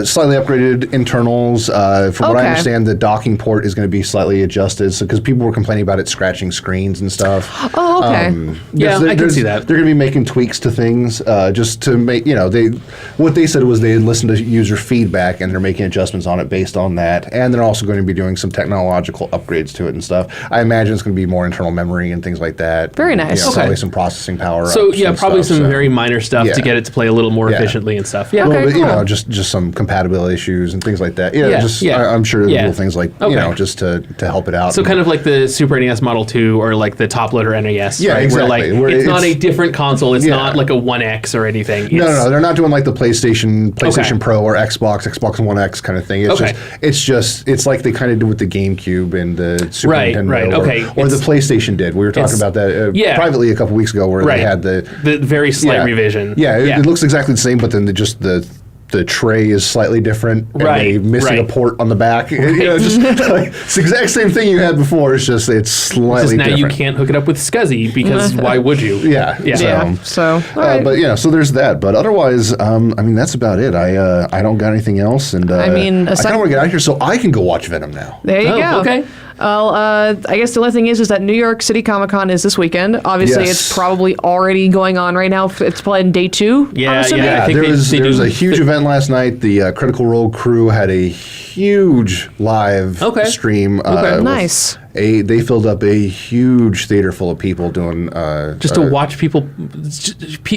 slightly upgraded internals. From what I understand, the docking port is going to be slightly adjusted. So because people were complaining about it scratching screens and stuff. Oh, okay. I can see that. They're going to be making tweaks to things just to make, what they said was they had listened to user feedback and they're making adjustments on it based on that. And they're also going to be doing some technological upgrades to it and stuff. I imagine it's going to be more internal memory and things like that. Very nice. Probably some processing power. So probably some very minor stuff to get it to play a little more efficiently and stuff. Yeah, okay, cool. Just some compatibility issues and things like that. I'm sure little things like just to help it out. So kind of like the Super NES Model 2 or like the top loader NES. Yeah, right? exactly. Where it's not a different console. It's not like a 1X or anything. No, they're not doing like the PlayStation Pro or Xbox One X kind of thing. It's like they kind of did with the GameCube and the Super Nintendo. Or the PlayStation did. We were talking about that privately a couple weeks ago, where they had the very slight revision. It looks exactly the same, but then the the tray is slightly different, and they missing a port on the back. You know, just like, it's the exact same thing you had before. It's just it's slightly now different. you can't hook it up with SCSI because why would you? Yeah. So, all right. But so there's that. But otherwise, I mean, that's about it. I don't got anything else, and I kind of want to get out of here so I can go watch Venom now. There you go. Okay. Well, I guess the only thing is that New York City Comic Con is this weekend. Obviously, it's probably already going on right now. It's playing day 2. Yeah. I think there was a huge event last night. The Critical Role crew had a huge live stream. Nice. They filled up a huge theater full of people doing just to watch people.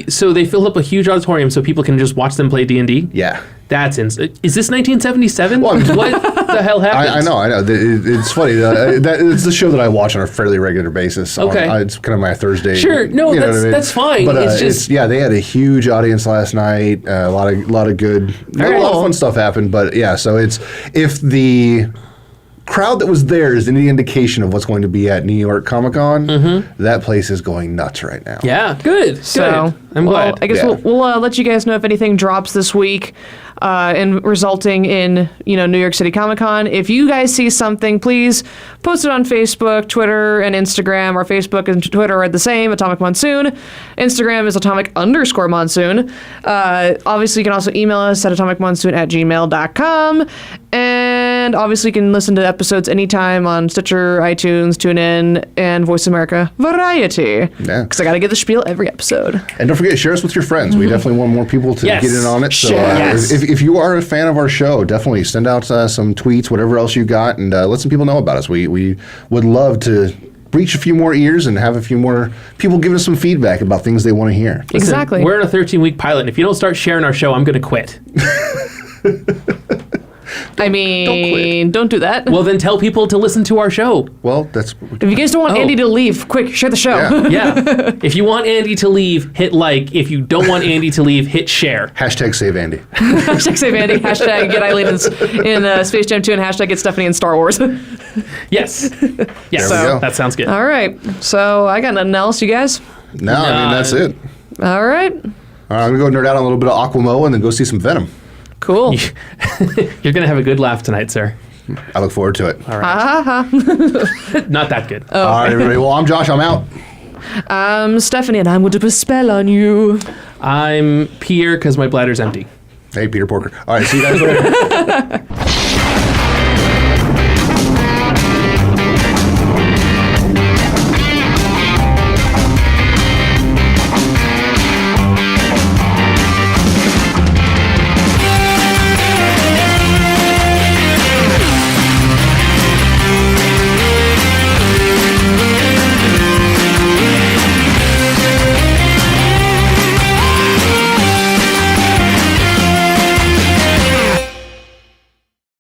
So they filled up a huge auditorium so people can just watch them play D&D. Yeah. That's is this 1977? Well, what the hell happened? I know. It's funny. It's the show that I watch on a fairly regular basis. Okay. It's kind of my Thursday. Sure. No, that's fine. But it's just they had a huge audience last night. A lot of good, a lot of fun stuff happened. But yeah, so it's if the crowd that was there is any indication of what's going to be at New York Comic Con, that place is going nuts right now. Yeah, good. So I'm glad. I guess we'll let you guys know if anything drops this week, and resulting in New York City Comic Con. If you guys see something, please post it on Facebook, Twitter, and Instagram. Our Facebook and Twitter are the same, Atomic Monsoon. Instagram is atomic_monsoon. Obviously, you can also email us at atomicmonsoon@gmail.com. And obviously, you can listen to episodes anytime on Stitcher, iTunes, TuneIn, and Voice America Variety. Yeah. Because I got to get the spiel every episode. And don't forget, share us with your friends. We definitely want more people to get in on it. So if you are a fan of our show, definitely send out some tweets, whatever else you got, and let some people know about us. We would love to reach a few more ears and have a few more people giving us some feedback about things they want to hear. Exactly. We're in a 13-week pilot, and if you don't start sharing our show, I'm going to quit. I mean, don't do that. Well, then tell people to listen to our show. Well, that's... If you guys don't want Andy to leave, quick, share the show. Yeah. If you want Andy to leave, hit like. If you don't want Andy to leave, hit share. Hashtag save Andy. Hashtag save Andy. Hashtag get Eileen in Space Jam 2, and hashtag get Stephanie in Star Wars. Yes. Yes. So, that sounds good. All right. So I got nothing else, you guys? No, I mean, that's it. All right. All right, I'm going to go nerd out on a little bit of Aquaman and then go see some Venom. Cool. You're going to have a good laugh tonight, sir. I look forward to it. All right. Not that good. Oh. All right, everybody. Well, I'm Josh. I'm out. I'm Stephanie, and I'm going to put a spell on you. I'm Pierre because my bladder's empty. Hey, Peter Porker. All right, see you guys later.